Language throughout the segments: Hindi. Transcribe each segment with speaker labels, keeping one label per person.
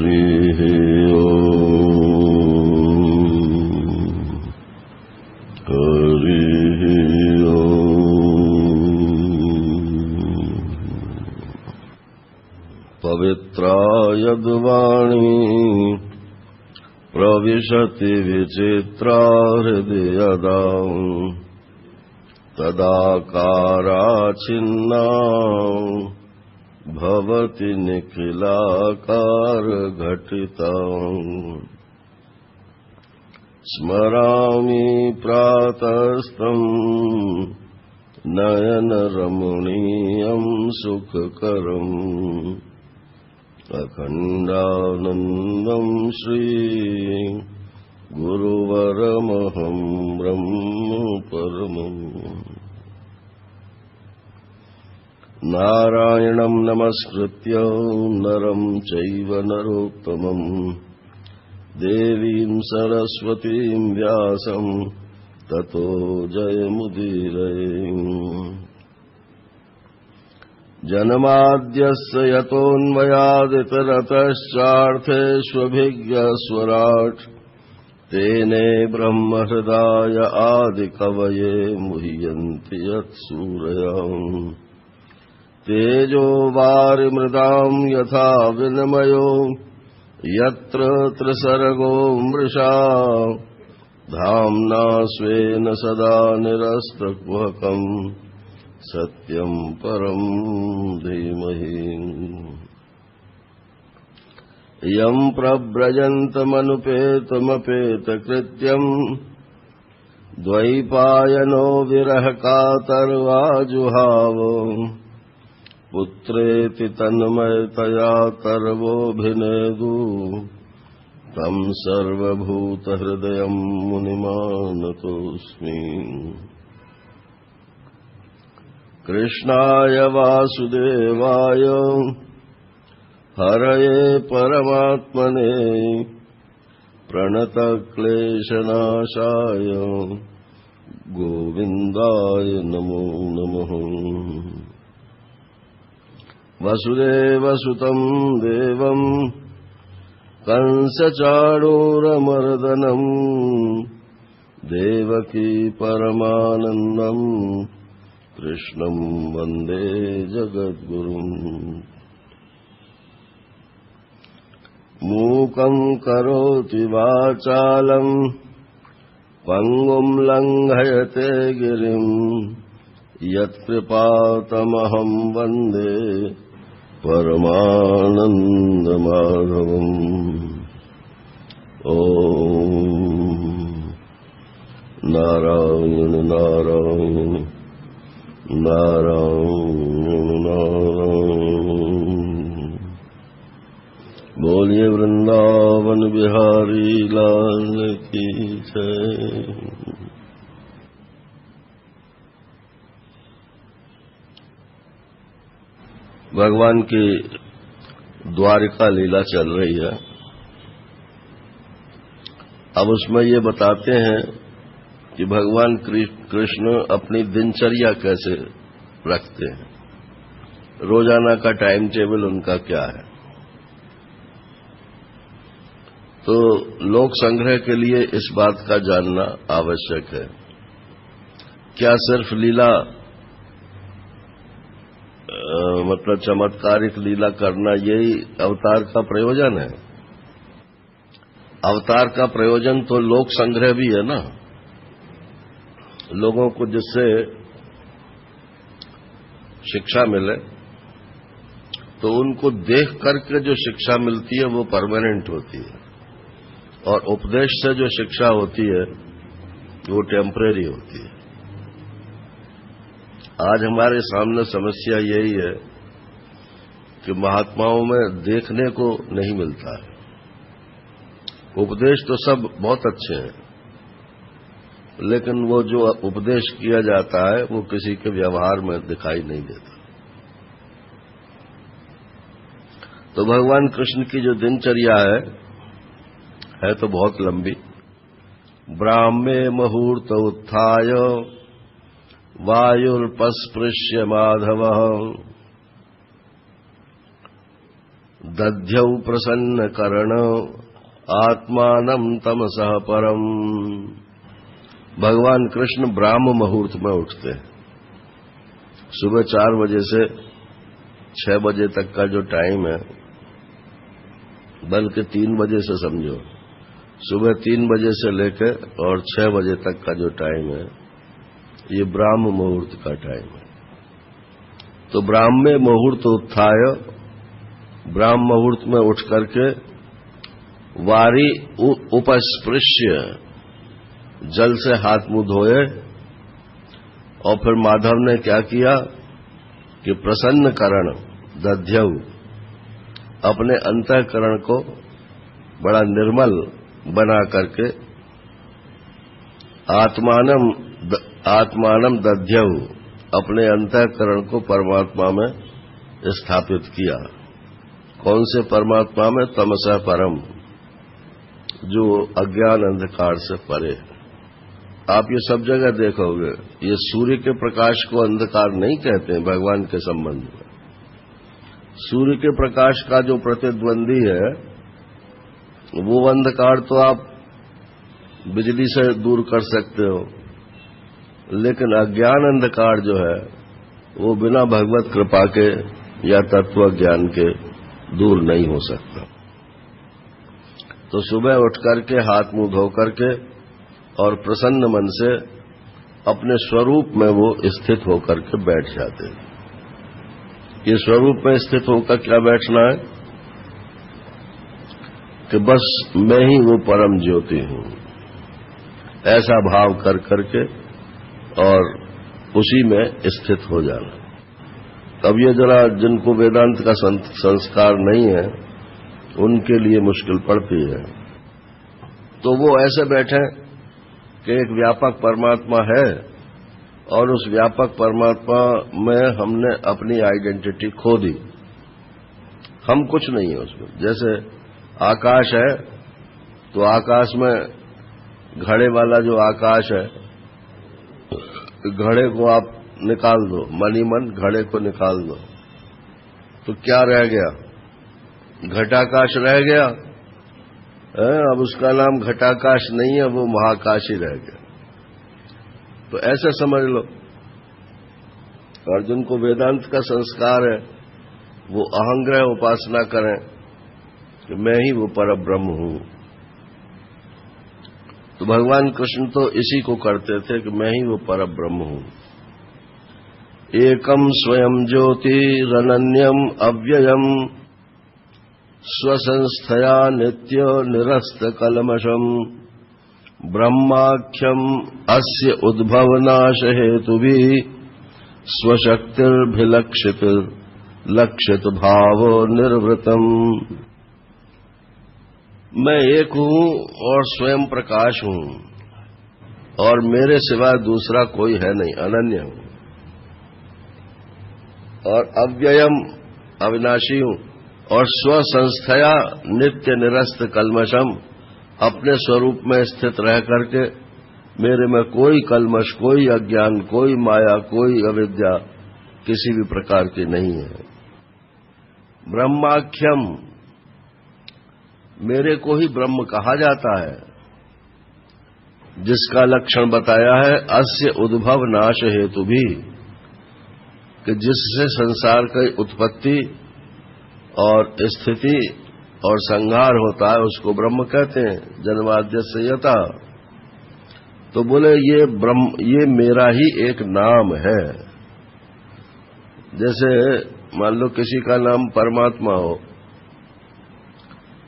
Speaker 1: हरिः पवित्रा यद्वाणी प्रविशति विचित्रा हृदयदा तदाकाराच्छिन्ना भवति निखिलाकारघटिता स्मरामि प्रातस्तम् नयनरमणीयं सुखकरम् अखण्डानन्दं श्री गुरुवरमहं ब्रह्म परमम् नारायणं नमस्कृत्य नरं चैव नरोत्तमम् देवीं सरस्वतीं व्यासं ततो जयमुदीरये जन्माद्यस्य यतोऽन्वयादितरतश्चार्थेष्वभिज्ञस्वराट् तेने ब्रह्महृदाय आदिकवये मुह्यन्ति यत्सूरयम् तेजो वारिमृदां यथा विनिमयो यत्र त्रिसर्गो मृषा धाम्ना स्वेन सदा निरस्तकुहकम् सत्यं परं धीमहि यं प्रव्रजन्तमनुपेतमपेतकृत्यम् द्वैपायनो विरहकातर्वाजुहाव पुत्रेति तन्मयतया तर्वोऽभिनेदु तं सर्वभूतहृदयं मुनिमानतोऽस्मि कृष्णाय वासुदेवाय हरये परमात्मने प्रणतक्लेशनाशाय गोविन्दाय नमो नमः वसुदेवसुतं देवं कंसचाणूरमर्दनम् देवकी परमानन्दम् कृष्णं वन्दे जगद्गुरुम् मूकं करोति वाचालं पङ्गुं लङ्घयते गिरिं यत्कृपातमहं वन्दे परमानन्दमाधवम् ॐ नारायण नारायण नारायण नारायण बोलिए वृंदावन बिहारी लाल की जय। भगवान की द्वारिका लीला चल रही है। अब उसमें ये बताते हैं कि भगवान कृष्ण अपनी दिनचर्या कैसे रखते हैं, रोजाना का टाइम टेबल उनका क्या है। तो लोक संग्रह के लिए इस बात का जानना आवश्यक है। क्या सिर्फ लीला मतलब चमत्कारिक लीला करना यही अवतार का प्रयोजन है? अवतार का प्रयोजन तो लोक संग्रह भी है ना, लोगों को जिससे शिक्षा मिले, तो उनको देख करके जो शिक्षा मिलती है वो परमानेंट होती है, और उपदेश से जो शिक्षा होती है वो टेम्परेरी होती है। आज हमारे सामने समस्या यही है कि महात्माओं में देखने को नहीं मिलता है। उपदेश तो सब बहुत अच्छे हैं, लेकिन वो जो उपदेश किया जाता है वो किसी के व्यवहार में दिखाई नहीं देता। तो भगवान कृष्ण की जो दिनचर्या है तो बहुत लंबी। ब्राह्मे मुहूर्त उत्थाय वायुर्पस्पृश्य माधव दध्यौ प्रसन्न करण आत्मानं तमसः परम। भगवान कृष्ण ब्राह्म मुहूर्त में उठते हैं। सुबह 4 बजे से 6 बजे तक का जो टाइम है, बल्कि 3 बजे से समझो, सुबह 3 बजे से लेकर और 6 बजे तक का जो टाइम है, ये ब्राह्म मुहूर्त का टाइम है। तो ब्राह्मे मुहूर्त उत्थाय, ब्राह्म मुहूर्त में उठ करके वारी उपस्पृश्य, जल से हाथ मुंह धोए, और फिर माधव ने क्या किया कि प्रसन्न करण दध्यौ, अपने अंतःकरण को बड़ा निर्मल बना करके आत्मानम दध्यौ, अपने अंतःकरण को परमात्मा में स्थापित किया। कौन से परमात्मा में? तमसः परम, जो अज्ञान अंधकार से परे है। आप ये सब जगह देखोगे, ये सूर्य के प्रकाश को अंधकार नहीं कहते हैं भगवान के संबंध में। सूर्य के प्रकाश का जो प्रतिद्वंदी है, वो अंधकार तो आप बिजली से दूर कर सकते हो, लेकिन अज्ञान अंधकार जो है, वो बिना भगवत कृपा के या तत्व ज्ञान के दूर नहीं हो सकता। तो सुबह उठ करके हाथ मुंह धो करके और प्रसन्न मन से अपने स्वरूप में वो स्थित होकर के बैठ जाते हैं। ये स्वरूप में स्थित होकर क्या बैठना है कि बस मैं ही वो परम ज्योति हूं, ऐसा भाव कर करके और उसी में स्थित हो जाना। अब ये जरा जिनको वेदांत का संस्कार नहीं है, उनके लिए मुश्किल पड़ती है। तो वो ऐसे बैठे कि एक व्यापक परमात्मा है, और उस व्यापक परमात्मा में हमने अपनी आइडेंटिटी खो दी। हम कुछ नहीं है उसमें। जैसे आकाश है, तो आकाश में घड़े वाला जो आकाश है, घड़े को आप निकाल दो, मनी मन घड़े को निकाल दो, तो क्या रह गया? घटाकाश रह गया। अब उसका नाम घटाकाश नहीं है, वो महाकाश ही रह गया। तो ऐसे समझ लो। और जिनको वेदांत का संस्कार है, वो अहंग्रह उपासना करें कि मैं ही वो परब्रह्म हूं। तो भगवान कृष्ण तो इसी को करते थे कि मैं ही वो परब्रह्म हूं। एकम स्वयं ज्योतिरनन्यम अव्ययम स्वसंस्थया नित्य निरस्त कलमशम ब्रह्माख्यम अस्य उद्भवनाश हेतुभिः स्वशक्तिर्भिलक्षित लक्षित भाव निर्वृतम। मैं एक हूं और स्वयं प्रकाश हूं, और मेरे सिवा दूसरा कोई है नहीं, अनन्य हूं। और अव्ययम, अविनाशी हूं, और स्वसंस्थया नित्य निरस्त कलमशम, अपने स्वरूप में स्थित रह करके मेरे में कोई कलमश, कोई अज्ञान, कोई माया, कोई अविद्या किसी भी प्रकार की नहीं है। ब्रह्माख्यम, मेरे को ही ब्रह्म कहा जाता है, जिसका लक्षण बताया है अस्य उद्भव नाश हेतु भी, कि जिससे संसार की उत्पत्ति और स्थिति और संहार होता है, उसको ब्रह्म कहते हैं। जन्माद्यस्य यथा। तो बोले ये ब्रह्म, ये मेरा ही एक नाम है। जैसे मान लो किसी का नाम परमात्मा हो,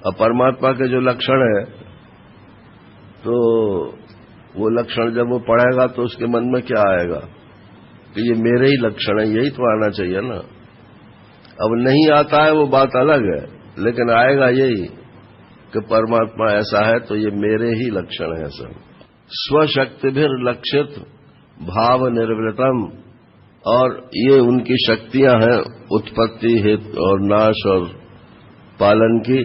Speaker 1: अब परमात्मा के जो लक्षण है, तो वो लक्षण जब वो पढ़ेगा तो उसके मन में क्या आएगा कि ये मेरे ही लक्षण है, यही तो आना चाहिए ना। अब नहीं आता है वो बात अलग है, लेकिन आएगा यही कि परमात्मा ऐसा है तो ये मेरे ही लक्षण है सब। स्वशक्तिभिर लक्षित भाव निर्वृतम, और ये उनकी शक्तियां हैं उत्पत्ति हेतु और नाश और पालन की।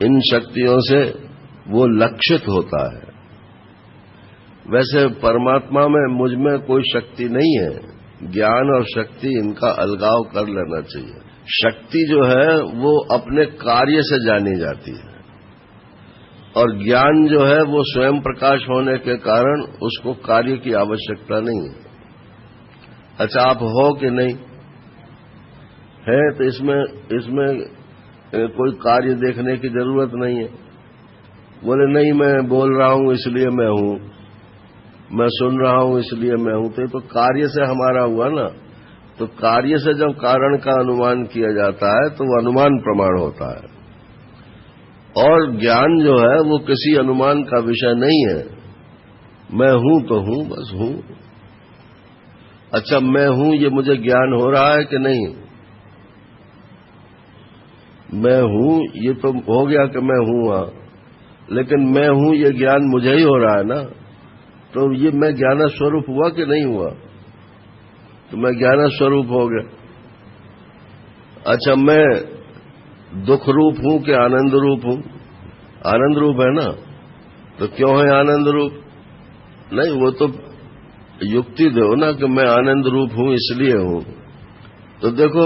Speaker 1: इन शक्तियों से वो लक्षित होता है। वैसे परमात्मा में, मुझ में कोई शक्ति नहीं है, ज्ञान और शक्ति इनका अलगाव कर लेना चाहिए। शक्ति जो है वो अपने कार्य से जानी जाती है और ज्ञान जो है वो स्वयं प्रकाश होने के कारण उसको कार्य की आवश्यकता नहीं है। अच्छा, आप हो कि नहीं है तो इसमें कोई कार्य देखने की जरूरत नहीं है। बोले नहीं, मैं बोल रहा हूं इसलिए मैं हूं, मैं सुन रहा हूं इसलिए मैं हूं, तो कार्य से हमारा हुआ ना। तो कार्य से जब कारण का अनुमान किया जाता है तो वो अनुमान प्रमाण होता है और ज्ञान जो है वो किसी अनुमान का विषय नहीं है। मैं हूं तो हूं, बस हूं। अच्छा, मैं हूं ये मुझे ज्ञान हो रहा है कि नहीं? मैं हूं ये तो हो गया कि मैं हूं, लेकिन मैं हूं ये ज्ञान मुझे ही हो रहा है ना। तो ये मैं ज्ञान स्वरूप हुआ कि नहीं हुआ? तो मैं ज्ञान स्वरूप हो गया। अच्छा, मैं दुख रूप हूं कि आनंद रूप हूं? आनंद रूप है ना। तो क्यों है आनंद रूप? नहीं, वो तो युक्ति दो ना कि मैं आनंद रूप हूं इसलिए हूं। तो देखो,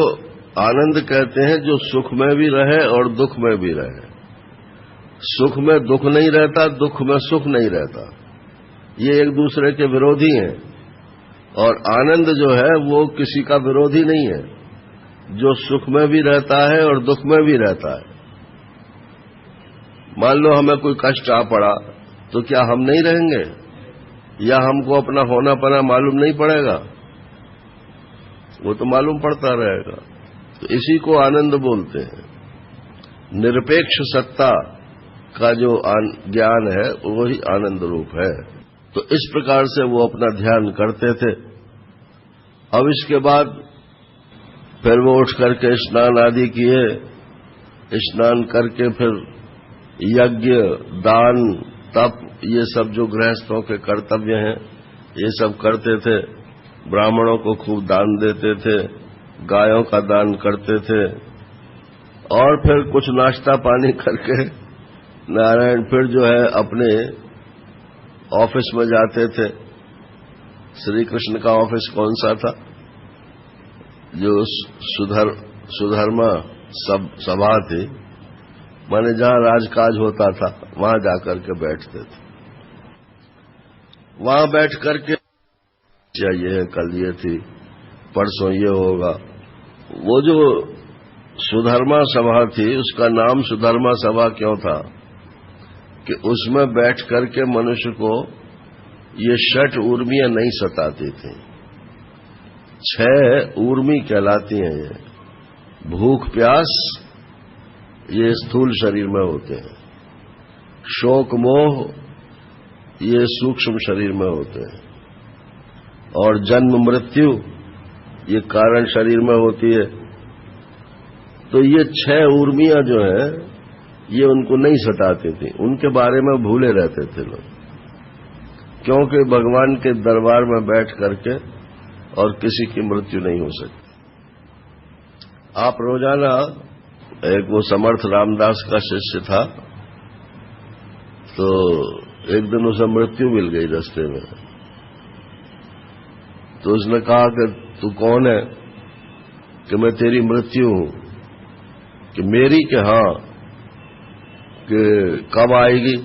Speaker 1: आनंद कहते हैं जो सुख में भी रहे और दुख में भी रहे। सुख में दुख नहीं रहता, दुख में सुख नहीं रहता, ये एक दूसरे के विरोधी हैं। और आनंद जो है वो किसी का विरोधी नहीं है, जो सुख में भी रहता है और दुख में भी रहता है। मान लो हमें कोई कष्ट आ पड़ा तो क्या हम नहीं रहेंगे या हमको अपना होना पना मालूम नहीं पड़ेगा? वो तो मालूम पड़ता रहेगा। तो इसी को आनंद बोलते हैं। निरपेक्ष सत्ता का जो ज्ञान है वही आनंद रूप है। तो इस प्रकार से वो अपना ध्यान करते थे। अब इसके बाद फिर वो उठ करके स्नान आदि किए। स्नान करके फिर यज्ञ, दान, तप, ये सब जो गृहस्थों के कर्तव्य हैं ये सब करते थे। ब्राह्मणों को खूब दान देते थे, गायों का दान करते थे और फिर कुछ नाश्ता पानी करके नारायण फिर जो है अपने ऑफिस में जाते थे। श्री कृष्ण का ऑफिस कौन सा था? जो सुधर्मा सभा थी, माने जहां राजकाज होता था, वहां जाकर के बैठते थे। वहां बैठ करके ये है, कल ये थी, परसों ये होगा। वो जो सुधर्मा सभा थी उसका नाम सुधर्मा सभा क्यों था कि उसमें बैठ करके मनुष्य को ये 6 ऊर्मियां नहीं सताती थी। 6 ऊर्मी कहलाती हैं ये। भूख प्यास ये स्थूल शरीर में होते हैं, शोक मोह ये सूक्ष्म शरीर में होते हैं और जन्म मृत्यु ये कारण शरीर में होती है। तो ये 6 ऊर्मियां जो है ये उनको नहीं सताती थी, उनके बारे में भूले रहते थे लोग, क्योंकि भगवान के दरबार में बैठ करके और किसी की मृत्यु नहीं हो सकती। आप रोजाना, एक वो समर्थ रामदास का शिष्य था, तो एक दिन उसे मृत्यु मिल गई रास्ते में। तो उसने कहा कि तू कौन है? कि मैं तेरी मृत्यु हूं। कि मेरी? कि हाँ। कि कब आएगी?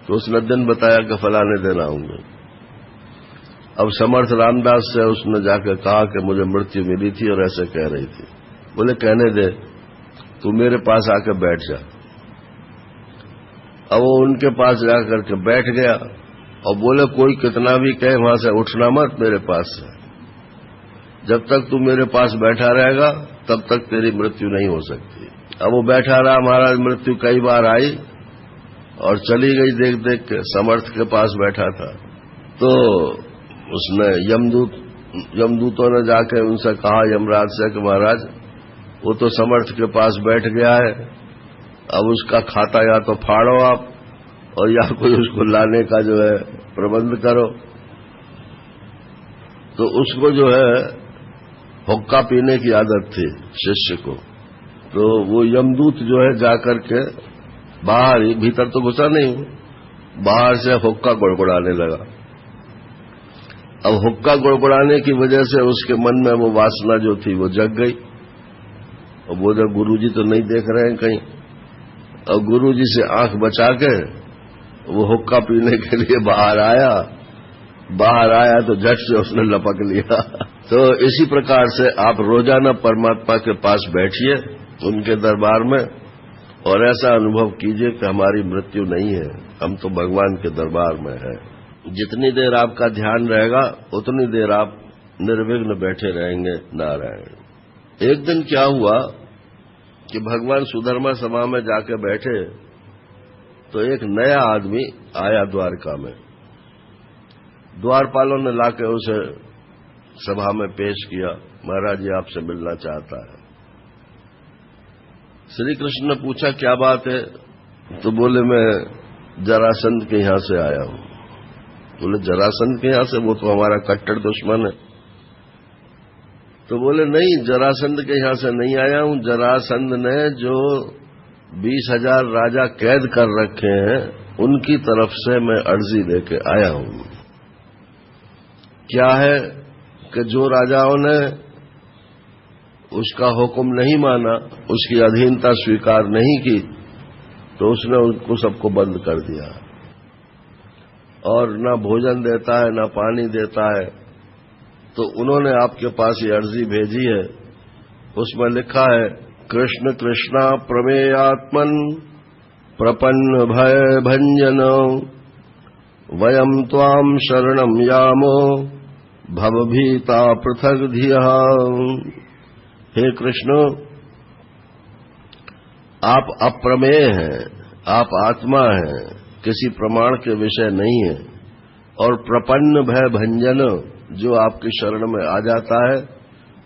Speaker 1: तो उसने दिन बताया कि फलाने दिन आऊंगा। अब समर्थ रामदास से उसने जाकर कहा कि मुझे मृत्यु मिली थी और ऐसे कह रही थी। बोले कहने दे, तू मेरे पास आकर बैठ जा। अब वो उनके पास जाकर के बैठ गया और बोले कोई कितना भी कहे वहां से उठना मत मेरे पास से। जब तक तू मेरे पास बैठा रहेगा तब तक तेरी मृत्यु नहीं हो सकती। अब वो बैठा रहा, महाराज मृत्यु कई बार आई और चली गई देख देख के। समर्थ के पास बैठा था तो उसने यमदूतों ने जाके उनसे कहा, यमराज से, कि महाराज वो तो समर्थ के पास बैठ गया है, अब उसका खाता या तो फाड़ो आप और या कोई उसको लाने का जो है प्रबंध करो। तो उसको जो है हुक्का पीने की आदत थी शिष्य को। तो वो यमदूत जो है जाकर के बाहर ही, भीतर तो घुसा नहीं, बाहर से हुक्का गुड़गुड़ाने लगा। अब हुक्का गुड़गुड़ाने की वजह से उसके मन में वो वासना जो थी वो जग गई। और वो जब गुरुजी तो नहीं देख रहे हैं कहीं, और गुरुजी से आंख बचा के वो हुक्का पीने के लिए बाहर आया तो झट से उसने लपक लिया। तो इसी प्रकार से आप रोजाना परमात्मा के पास बैठिए उनके दरबार में, और ऐसा अनुभव कीजिए कि हमारी मृत्यु नहीं है, हम तो भगवान के दरबार में हैं। जितनी देर आपका ध्यान रहेगा उतनी देर आप निर्विघ्न बैठे रहेंगे नारायण। एक दिन क्या हुआ कि भगवान सुधर्मा सभा में जाके बैठे तो एक नया आदमी आया द्वारका में। द्वारपालों ने लाके उसे सभा में पेश किया, महाराज जी आपसे मिलना चाहता है। श्री कृष्ण ने पूछा क्या बात है? तो बोले मैं जरासंध के यहां से आया हूं। बोले जरासंध के यहां से? वो तो हमारा कट्टर दुश्मन है। तो बोले नहीं, जरासंध के यहां से नहीं आया हूं, जरासंध ने जो 20,000 राजा कैद कर रखे हैं उनकी तरफ से मैं अर्जी लेके आया हूं। क्या है कि जो राजाओं ने उसका हुक्म नहीं माना, उसकी अधीनता स्वीकार नहीं की, तो उसने उनको सबको बंद कर दिया, और न भोजन देता है न पानी देता है। तो उन्होंने आपके पास ये अर्जी भेजी है, उसमें लिखा है कृष्ण कृष्णा प्रमेयात्मन प्रपन्न भय भंजन वयम त्वाम शरणम यामो भवभीता पृथक धिया। हे कृष्ण, आप अप्रमेय हैं, आप आत्मा हैं, किसी प्रमाण के विषय नहीं है, और प्रपन्न भय भंजन, जो आपकी शरण में आ जाता है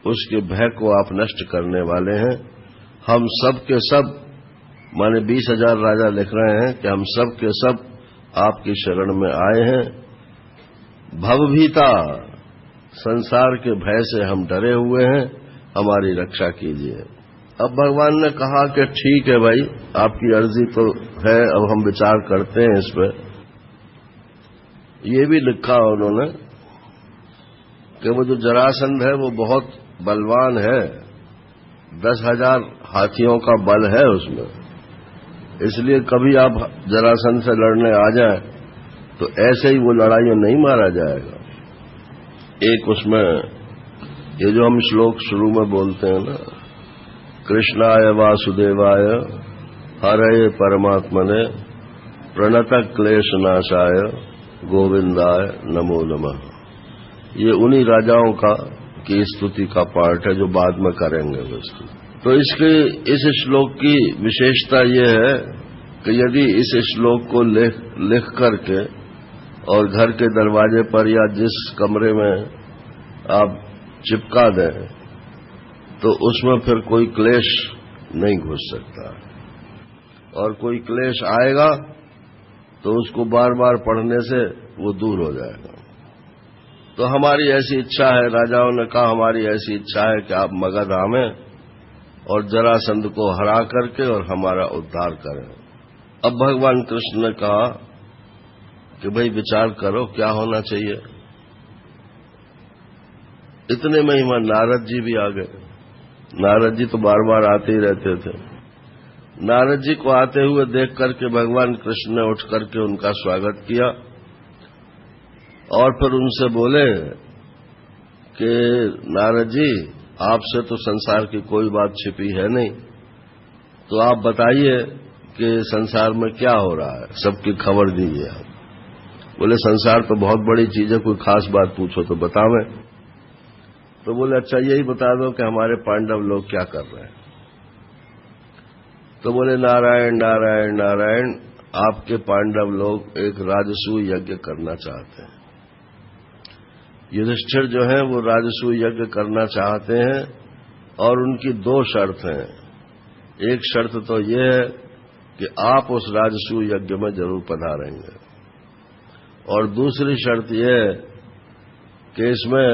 Speaker 1: उसके भय को आप नष्ट करने वाले हैं। हम सब के सब, माने 20,000 राजा लिख रहे हैं कि हम सब के सब आपकी शरण में आए हैं। भवभीता, संसार के भय से हम डरे हुए हैं, हमारी रक्षा कीजिए। अब भगवान ने कहा कि ठीक है भाई, आपकी अर्जी तो है, अब हम विचार करते हैं इस पर। ये भी लिखा उन्होंने कि वो जो जरासंध है वो बहुत बलवान है, 10,000 हाथियों का बल है उसमें, इसलिए कभी आप जरासंध से लड़ने आ जाए तो ऐसे ही वो लड़ाइयों नहीं मारा जाएगा। एक उसमें ये जो हम श्लोक शुरू में बोलते हैं ना, कृष्णाय वासुदेवाय हरये परमात्मने प्रणतः क्लेशनाशाय गोविंदाय नमो नमः, ये उन्हीं राजाओं की स्तुति का पार्ट है जो बाद में करेंगे उसकी। तो इस श्लोक की विशेषता ये है कि यदि इस श्लोक को लिख करके और घर के दरवाजे पर या जिस कमरे में आप चिपका दें तो उसमें फिर कोई क्लेश नहीं घुस सकता, और कोई क्लेश आएगा तो उसको बार बार पढ़ने से वो दूर हो जाएगा। तो हमारी ऐसी इच्छा है, राजाओं ने कहा हमारी ऐसी इच्छा है कि आप मगध आवें और जरासंध को हरा करके और हमारा उद्धार करें। अब भगवान कृष्ण ने कहा कि भाई विचार करो क्या होना चाहिए। इतने में ही वहां नारद जी भी आ गए। नारद जी तो बार बार आते ही रहते थे। नारद जी को आते हुए देख करके भगवान कृष्ण ने उठ करके उनका स्वागत किया और फिर उनसे बोले कि नारद जी, आपसे तो संसार की कोई बात छिपी है नहीं, तो आप बताइए कि संसार में क्या हो रहा है, सबकी खबर दीजिए आप। बोले संसार तो बहुत बड़ी चीज है, कोई खास बात पूछो तो बतावें। तो बोले अच्छा यही बता दो कि हमारे पांडव लोग क्या कर रहे हैं। तो बोले नारायण नारायण नारायण, आपके पांडव लोग एक राजसूय यज्ञ करना चाहते हैं। युधिष्ठिर जो है वो राजसूय यज्ञ करना चाहते हैं और उनकी दो शर्त हैं। एक शर्त तो ये है कि आप उस राजसूय यज्ञ में जरूर पधारेंगे, और दूसरी शर्त यह है कि इसमें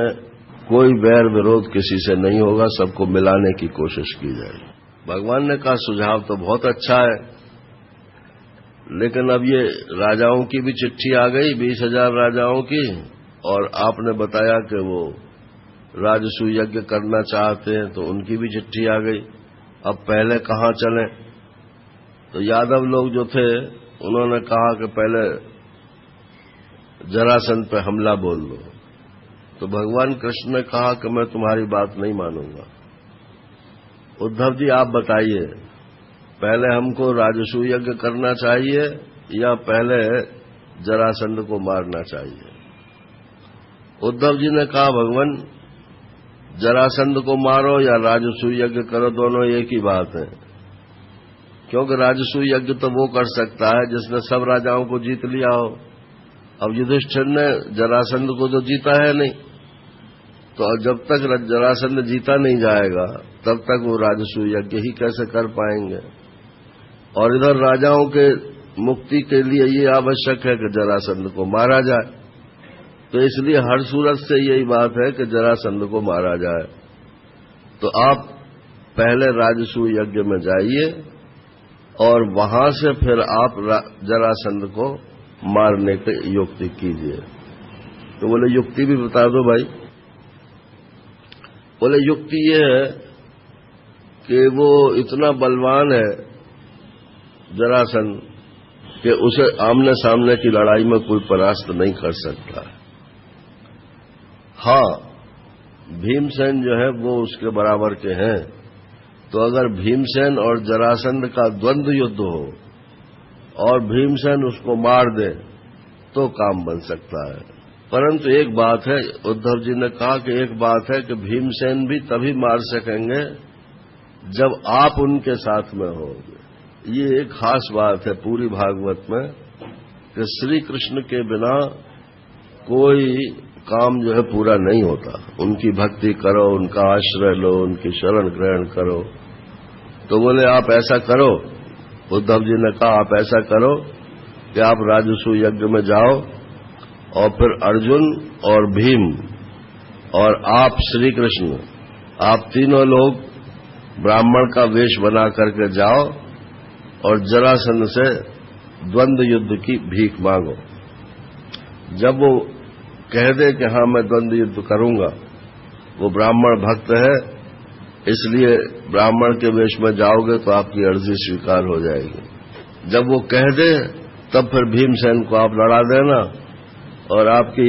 Speaker 1: कोई बैर विरोध किसी से नहीं होगा, सबको मिलाने की कोशिश की जाएगी। भगवान ने कहा सुझाव तो बहुत अच्छा है, लेकिन अब ये राजाओं की भी चिट्ठी आ गई, 20,000 राजाओं की, और आपने बताया कि वो राजसूय यज्ञ करना चाहते हैं, तो उनकी भी चिट्ठी आ गई। अब पहले कहाँ चलें? तो यादव लोग जो थे उन्होंने कहा कि पहले जरासंध पे हमला बोल दो। तो भगवान कृष्ण ने कहा कि मैं तुम्हारी बात नहीं मानूंगा। उद्धव जी आप बताइए, पहले हमको राजसूय यज्ञ करना चाहिए या पहले जरासंध को मारना चाहिए? उद्धव जी ने कहा भगवान, जरासंध को मारो या राजसूय यज्ञ करो, दोनों एक ही बात है। क्योंकि राजसूय यज्ञ तो वो कर सकता है जिसने सब राजाओं को जीत लिया हो। अब युधिष्ठिर ने जरासंध को तो जीता है नहीं, तो जब तक जरासंध जीता नहीं जाएगा तब तक वो राजसूय यज्ञ ही कैसे कर पाएंगे। और इधर राजाओं के मुक्ति के लिए ये आवश्यक है कि जरासंध को मारा जाए। तो इसलिए हर सूरत से यही बात है कि जरासंध को मारा जाए। तो आप पहले राजसूय यज्ञ में जाइए और वहां से फिर आप जरासंध को मारने की युक्ति कीजिए। तो बोले युक्ति भी बता दो भाई। बोले युक्ति ये है कि वो इतना बलवान है जरासंध कि उसे आमने सामने की लड़ाई में कोई परास्त नहीं कर सकता। हाँ, भीमसेन जो है वो उसके बराबर के हैं। तो अगर भीमसेन और जरासंध का द्वंद्व युद्ध हो और भीमसेन उसको मार दे तो काम बन सकता है। परंतु एक बात है, उद्धव जी ने कहा कि एक बात है कि भीमसेन भी तभी मार सकेंगे जब आप उनके साथ में होंगे। ये एक खास बात है पूरी भागवत में कि श्री कृष्ण के बिना कोई काम जो है पूरा नहीं होता। उनकी भक्ति करो, उनका आश्रय लो, उनकी शरण ग्रहण करो। तो बोले आप ऐसा करो, उद्धव जी ने कहा आप ऐसा करो कि आप राजसूय यज्ञ में जाओ और फिर अर्जुन और भीम और आप श्री कृष्ण, आप तीनों लोग ब्राह्मण का वेश बना करके जाओ और जरासंध से द्वंद्व युद्ध की भीख मांगो। जब वो कह दे कि हाँ मैं द्वंद्व युद्ध करूंगा, वो ब्राह्मण भक्त है इसलिए ब्राह्मण के वेश में जाओगे तो आपकी अर्जी स्वीकार हो जाएगी। जब वो कह दे तब फिर भीमसेन को आप लड़ा देना और आपकी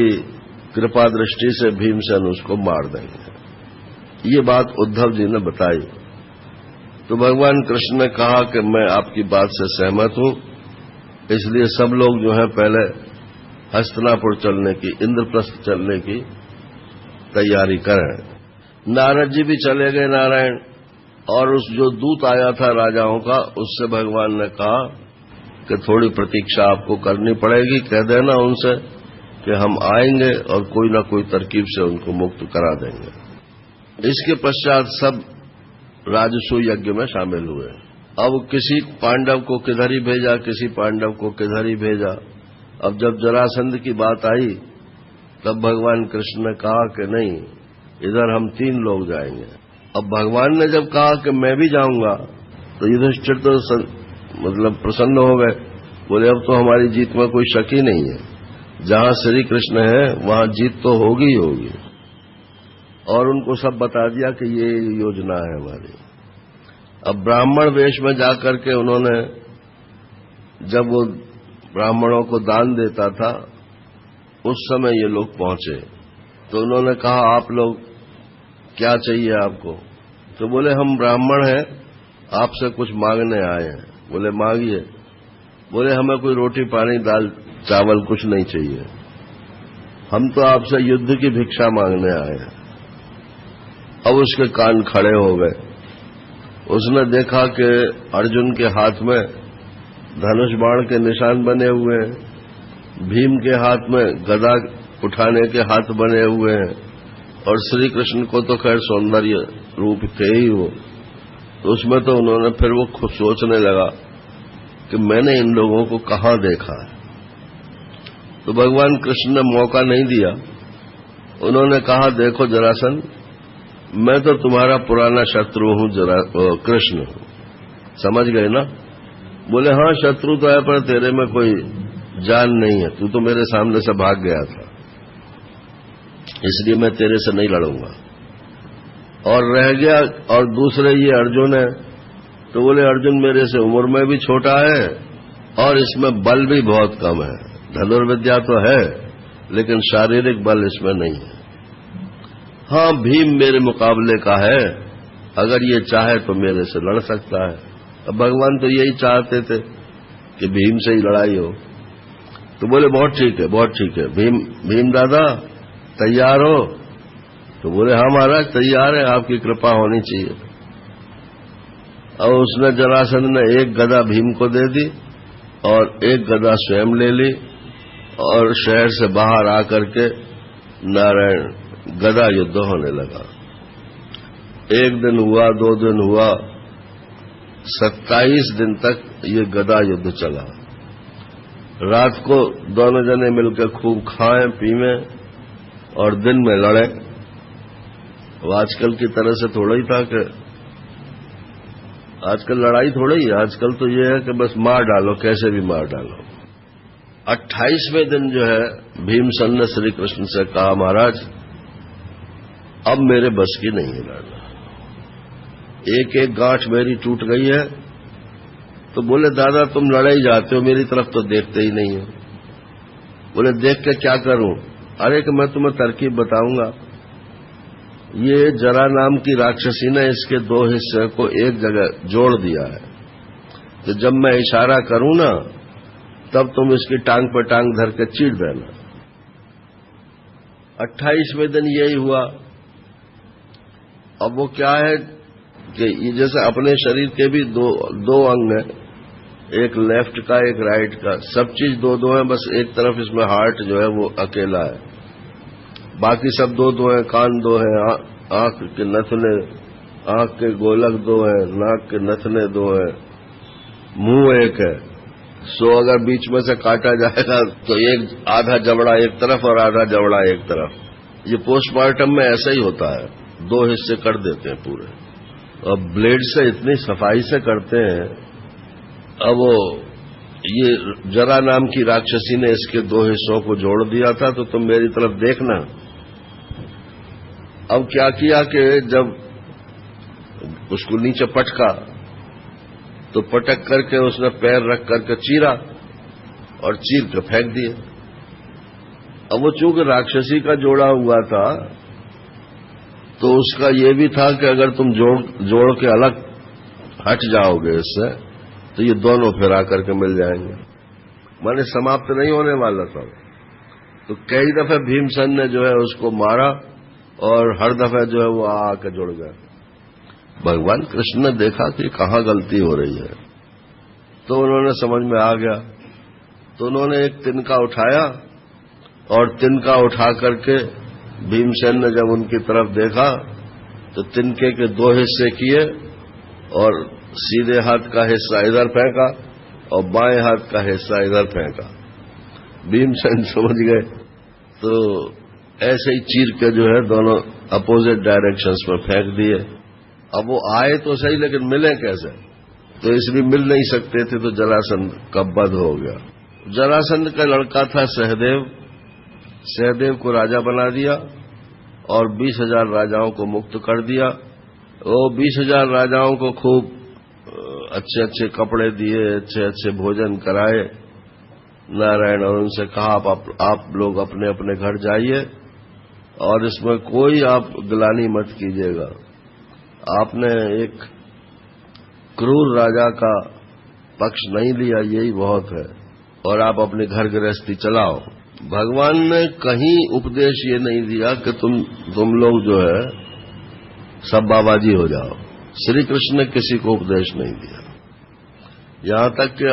Speaker 1: कृपा दृष्टि से भीमसेन उसको मार देंगे। ये बात उद्धव जी ने बताई। तो भगवान कृष्ण ने कहा कि मैं आपकी बात से सहमत हूं, इसलिए सब लोग जो है पहले हस्तिनापुर चलने की, इंद्रप्रस्थ चलने की तैयारी करें। नारद जी भी चले गए नारायण, और उस जो दूत आया था राजाओं का उससे भगवान ने कहा कि थोड़ी प्रतीक्षा आपको करनी पड़ेगी, कह देना उनसे कि हम आएंगे और कोई न कोई तरकीब से उनको मुक्त करा देंगे। इसके पश्चात सब राजसूय यज्ञ में शामिल हुए। अब किसी पांडव को किधर ही भेजा, किसी पांडव को किधर ही भेजा। अब जब जरासंध की बात आई तब भगवान कृष्ण ने कहा कि नहीं, इधर हम 3 लोग जाएंगे। अब भगवान ने जब कहा कि मैं भी जाऊंगा तो युधिष्ठिर तो मतलब प्रसन्न हो गए। बोले अब तो हमारी जीत में कोई शक ही नहीं है, जहां श्री कृष्ण है वहां जीत तो होगी ही होगी। और उनको सब बता दिया कि ये योजना है हमारी। अब ब्राह्मण वेश में जाकर के उन्होंने, जब वो ब्राह्मणों को दान देता था उस समय ये लोग पहुंचे। तो उन्होंने कहा आप लोग क्या चाहिए आपको? तो बोले हम ब्राह्मण हैं, आपसे कुछ मांगने आए हैं। बोले मांगिए। बोले हमें कोई रोटी पानी दाल चावल कुछ नहीं चाहिए, हम तो आपसे युद्ध की भिक्षा मांगने आए हैं। अब उसके कान खड़े हो गए। उसने देखा कि अर्जुन के हाथ में धनुष बाण के निशान बने हुए हैं, भीम के हाथ में गदा उठाने के हाथ बने हुए हैं, और श्री कृष्ण को तो खैर सौंदर्य रूप थे ही वो। तो उसमें तो उन्होंने फिर वो खुद सोचने लगा कि मैंने इन लोगों को कहां देखा है। तो भगवान कृष्ण ने मौका नहीं दिया। उन्होंने कहा देखो जरासंध, मैं तो तुम्हारा पुराना शत्रु हूं, कृष्ण समझ गए ना? बोले हाँ शत्रु तो है पर तेरे में कोई जान नहीं है, तू तो मेरे सामने से भाग गया था। इसलिए मैं तेरे से नहीं लड़ूंगा। और रह गया, और दूसरे ये अर्जुन है, तो बोले अर्जुन मेरे से उम्र में भी छोटा है और इसमें बल भी बहुत कम है। धनुर्विद्या तो है लेकिन शारीरिक बल इसमें नहीं है। हाँ, भीम मेरे मुकाबले का है, अगर ये चाहे तो मेरे से लड़ सकता है। अब भगवान तो यही चाहते थे कि भीम से ही लड़ाई हो। तो बोले बहुत ठीक है, बहुत ठीक है, भीम दादा तैयार हो? तो बोले हाँ महाराज तैयार है, आपकी कृपा होनी चाहिए। और उसने जरासंध ने एक गदा भीम को दे दी और एक गदा स्वयं ले ली और शहर से बाहर आकर के नारायण गदा युद्ध होने लगा। एक दिन हुआ, 2 दिन हुआ, 27 दिन तक ये गदा युद्ध चला। रात को दोनों जने मिलकर खूब खाएं पीवें और दिन में लड़े। अब आजकल की तरह से थोड़ा ही था कि आजकल लड़ाई थोड़ा ही है, आजकल तो ये है कि बस मार डालो, कैसे भी मार डालो। 28वें दिन जो है भीमसेन ने श्री कृष्ण से कहा महाराज अब मेरे बस की नहीं है लड़ना, एक एक गांठ मेरी टूट गई है। तो बोले दादा तुम लड़े ही जाते हो, मेरी तरफ तो देखते ही नहीं हो। बोले देख के क्या करूं? अरे कि मैं तुम्हें तरकीब बताऊंगा। ये जरा नाम की राक्षसी ने इसके 2 हिस्से को एक जगह जोड़ दिया है, तो जब मैं इशारा करूं ना तब तुम इसकी टांग पर टांग धर के चीर देना। 28वें दिन यही हुआ। अब वो क्या है कि ये जैसे अपने शरीर के भी दो अंग हैं, एक लेफ्ट का एक राइट का, सब चीज 2-2 है, बस एक तरफ इसमें हार्ट जो है वो अकेला है, बाकी सब 2-2 है। कान 2 है, आंख के नथने, आंख के गोलक 2 है, नाक के नथने 2 है, मुंह 1 है। सो अगर बीच में से काटा जाएगा तो एक आधा जबड़ा एक तरफ और आधा जबड़ा एक तरफ। ये पोस्टमार्टम में ऐसा ही होता है, 2 हिस्से कर देते हैं पूरे। और ब्लेड से इतनी सफाई से करते हैं। अब वो ये जरा नाम की राक्षसी ने इसके 2 हिस्सों को जोड़ दिया था, तो तुम मेरी तरफ देखना। अब क्या किया कि जब उसको नीचे पटका तो पटक करके उसने पैर रख करके चीरा और चीर के फेंक दिए। अब वो चूंकि राक्षसी का जोड़ा हुआ था तो उसका ये भी था कि अगर तुम जोड़ के अलग हट जाओगे इससे तो ये दोनों फिर आकर के मिल जाएंगे, माने समाप्त नहीं होने वाला था। तो कई दफे भीमसेन ने जो है उसको मारा और हर दफे जो है वो आके जुड़ गया। भगवान कृष्ण ने देखा कि कहां गलती हो रही है, तो उन्होंने समझ में आ गया। तो उन्होंने एक तिनका उठाया और तिनका उठा करके भीमसेन ने जब उनकी तरफ देखा तो तिनके के 2 हिस्से किए और सीधे हाथ का हिस्सा इधर फेंका और बाएं हाथ का हिस्सा इधर फेंका। भीमसेन समझ गए, तो ऐसे ही चीर के जो है दोनों अपोजिट डायरेक्शंस में फेंक दिए। अब वो आए तो सही लेकिन मिले कैसे? तो इसलिए मिल नहीं सकते थे, तो जरासंध का वध हो गया। जरासंध का लड़का था सहदेव, सहदेव को राजा बना दिया और 20,000 राजाओं को मुक्त कर दिया। वो 20,000 राजाओं को खूब अच्छे अच्छे कपड़े दिए, अच्छे अच्छे भोजन कराए नारायण, और उनसे कहा आप लोग अपने अपने घर जाइए और इसमें कोई आप गिलानी मत कीजिएगा। आपने एक क्रूर राजा का पक्ष नहीं लिया, यही बहुत है, और आप अपने घर गृहस्थी चलाओ। भगवान ने कहीं उपदेश ये नहीं दिया कि तुम लोग जो है सब बाबाजी हो जाओ। श्री कृष्ण ने किसी को उपदेश नहीं दिया। यहां तक कि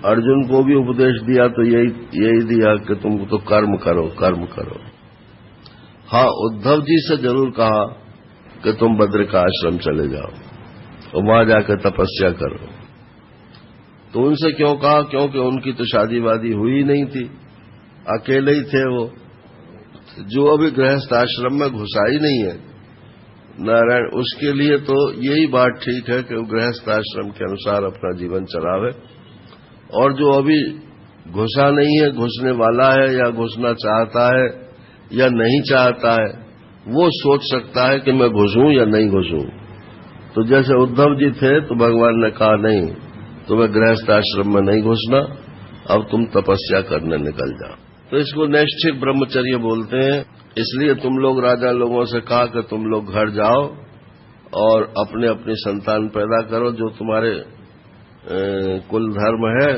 Speaker 1: अर्जुन को भी उपदेश दिया तो यही दिया कि तुम तो कर्म करो, कर्म करो। हाँ, उद्धव जी से जरूर कहा कि तुम बद्र का आश्रम चले जाओ और वहां जाकर तपस्या करो। तो उनसे क्यों कहा? क्योंकि उनकी तो शादी वादी हुई नहीं थी, अकेले ही थे वो, जो अभी गृहस्थ आश्रम में घुसा ही नहीं है नारायण। उसके लिए तो यही बात ठीक है कि वो गृहस्थ आश्रम के अनुसार अपना जीवन चलावे, और जो अभी घुसा नहीं है, घुसने वाला है या घुसना चाहता है या नहीं चाहता है वो सोच सकता है कि मैं घुसूं या नहीं घुसूं। तो जैसे उद्धव जी थे तो भगवान ने कहा नहीं, तुम्हें गृहस्थ आश्रम में नहीं घुसना, अब तुम तपस्या करने निकल जाओ। तो इसको नैष्ठिक ब्रह्मचर्य बोलते हैं। इसलिए तुम लोग राजा लोगों से कहा कि तुम लोग घर जाओ और अपने अपनी संतान पैदा करो जो तुम्हारे कुल धर्म है,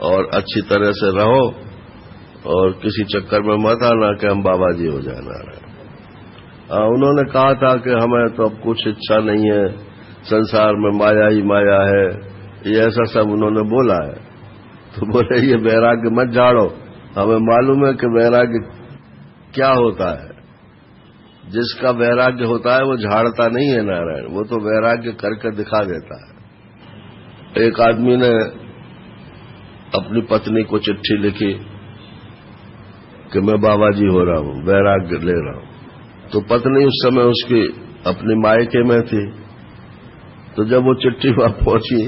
Speaker 1: और अच्छी तरह से रहो और किसी चक्कर में मत आना कि हम बाबा जी हो जाना रहे। उन्होंने कहा था कि हमें तो अब कुछ इच्छा नहीं है, संसार में माया ही माया है, ये ऐसा सब उन्होंने बोला है। तो बोले ये वैराग्य मत झाड़ो, हमें मालूम है कि वैराग्य क्या होता है। जिसका वैराग्य होता है वो झाड़ता नहीं है नारायण, वो तो वैराग्य करके दिखा देता है। एक आदमी ने अपनी पत्नी को चिट्ठी लिखी कि मैं बाबा जी हो रहा हूं, वैराग्य ले रहा हूं। तो पत्नी उस समय उसकी अपनी मायके में थी। तो जब वो चिट्ठी वहां पहुंची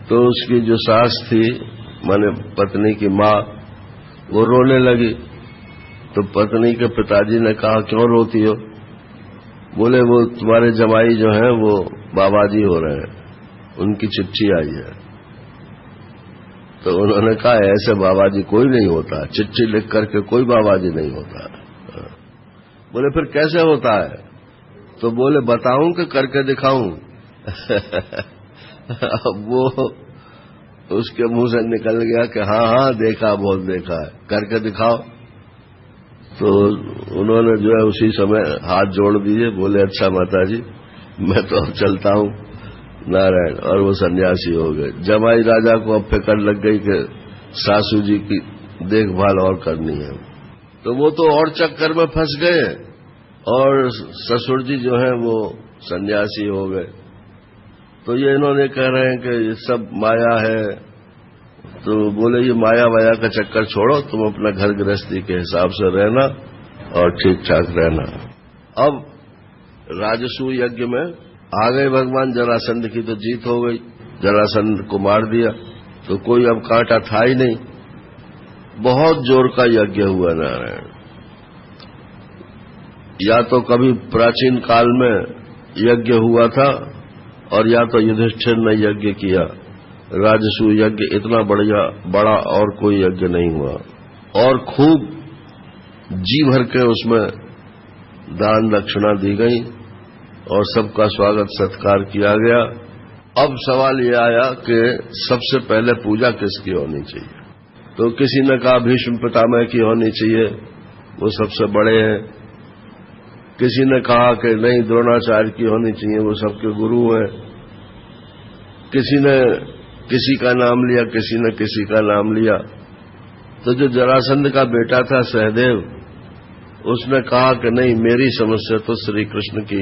Speaker 1: तो उसकी जो सास थी, माने पत्नी की मां, वो रोने लगी। तो पत्नी के पिताजी ने कहा क्यों रोती हो? बोले वो तुम्हारे जमाई जो हैं वो बाबा जी हो रहे हैं, उनकी चिट्ठी आई है। तो उन्होंने कहा ऐसे बाबा जी कोई नहीं होता, चिट्ठी लिख करके कोई बाबा जी नहीं होता। बोले फिर कैसे होता है? तो बोले बताऊं कि करके दिखाऊं? अब वो उसके मुंह से निकल गया कि हाँ हाँ देखा, बहुत देखा है, करके दिखाओ। तो उन्होंने जो है उसी समय हाथ जोड़ दिए, बोले अच्छा माता जी मैं तो अब चलता हूं नारायण, और वो सन्यासी हो गए। जमाई राजा को अब फिक्र लग गई कि सासू जी की देखभाल और करनी है, तो वो तो और चक्कर में फंस गए, और ससुर जी जो है वो सन्यासी हो गए। तो ये इन्होंने कह रहे हैं कि ये सब माया है। तो बोले ये माया वाया का चक्कर छोड़ो, तुम अपना घर गृहस्थी के हिसाब से रहना और ठीक ठाक रहना। अब राजसूय यज्ञ में आ गए भगवान, जरासंध की तो जीत हो गई, जरासंध को मार दिया, तो कोई अब कांटा था ही नहीं। बहुत जोर का यज्ञ हुआ नारायण। या तो कभी प्राचीन काल में यज्ञ हुआ था, और या तो युधिष्ठिर ने यज्ञ किया। राजसूय यज्ञ इतना बड़ा और कोई यज्ञ नहीं हुआ, और खूब जी भर के उसमें दान दक्षिणा दी गई और सबका स्वागत सत्कार किया गया। अब सवाल ये आया कि सबसे पहले पूजा किसकी होनी चाहिए? तो किसी ने कहा भीष्म पितामह की होनी चाहिए, वो सबसे बड़े हैं। किसी ने कहा कि नहीं द्रोणाचार्य की होनी चाहिए, वो सबके गुरु हैं। किसी ने किसी का नाम लिया, किसी ने किसी का नाम लिया। तो जो जरासंध का बेटा था सहदेव, उसने कहा कि नहीं मेरी समझ से तो श्री कृष्ण की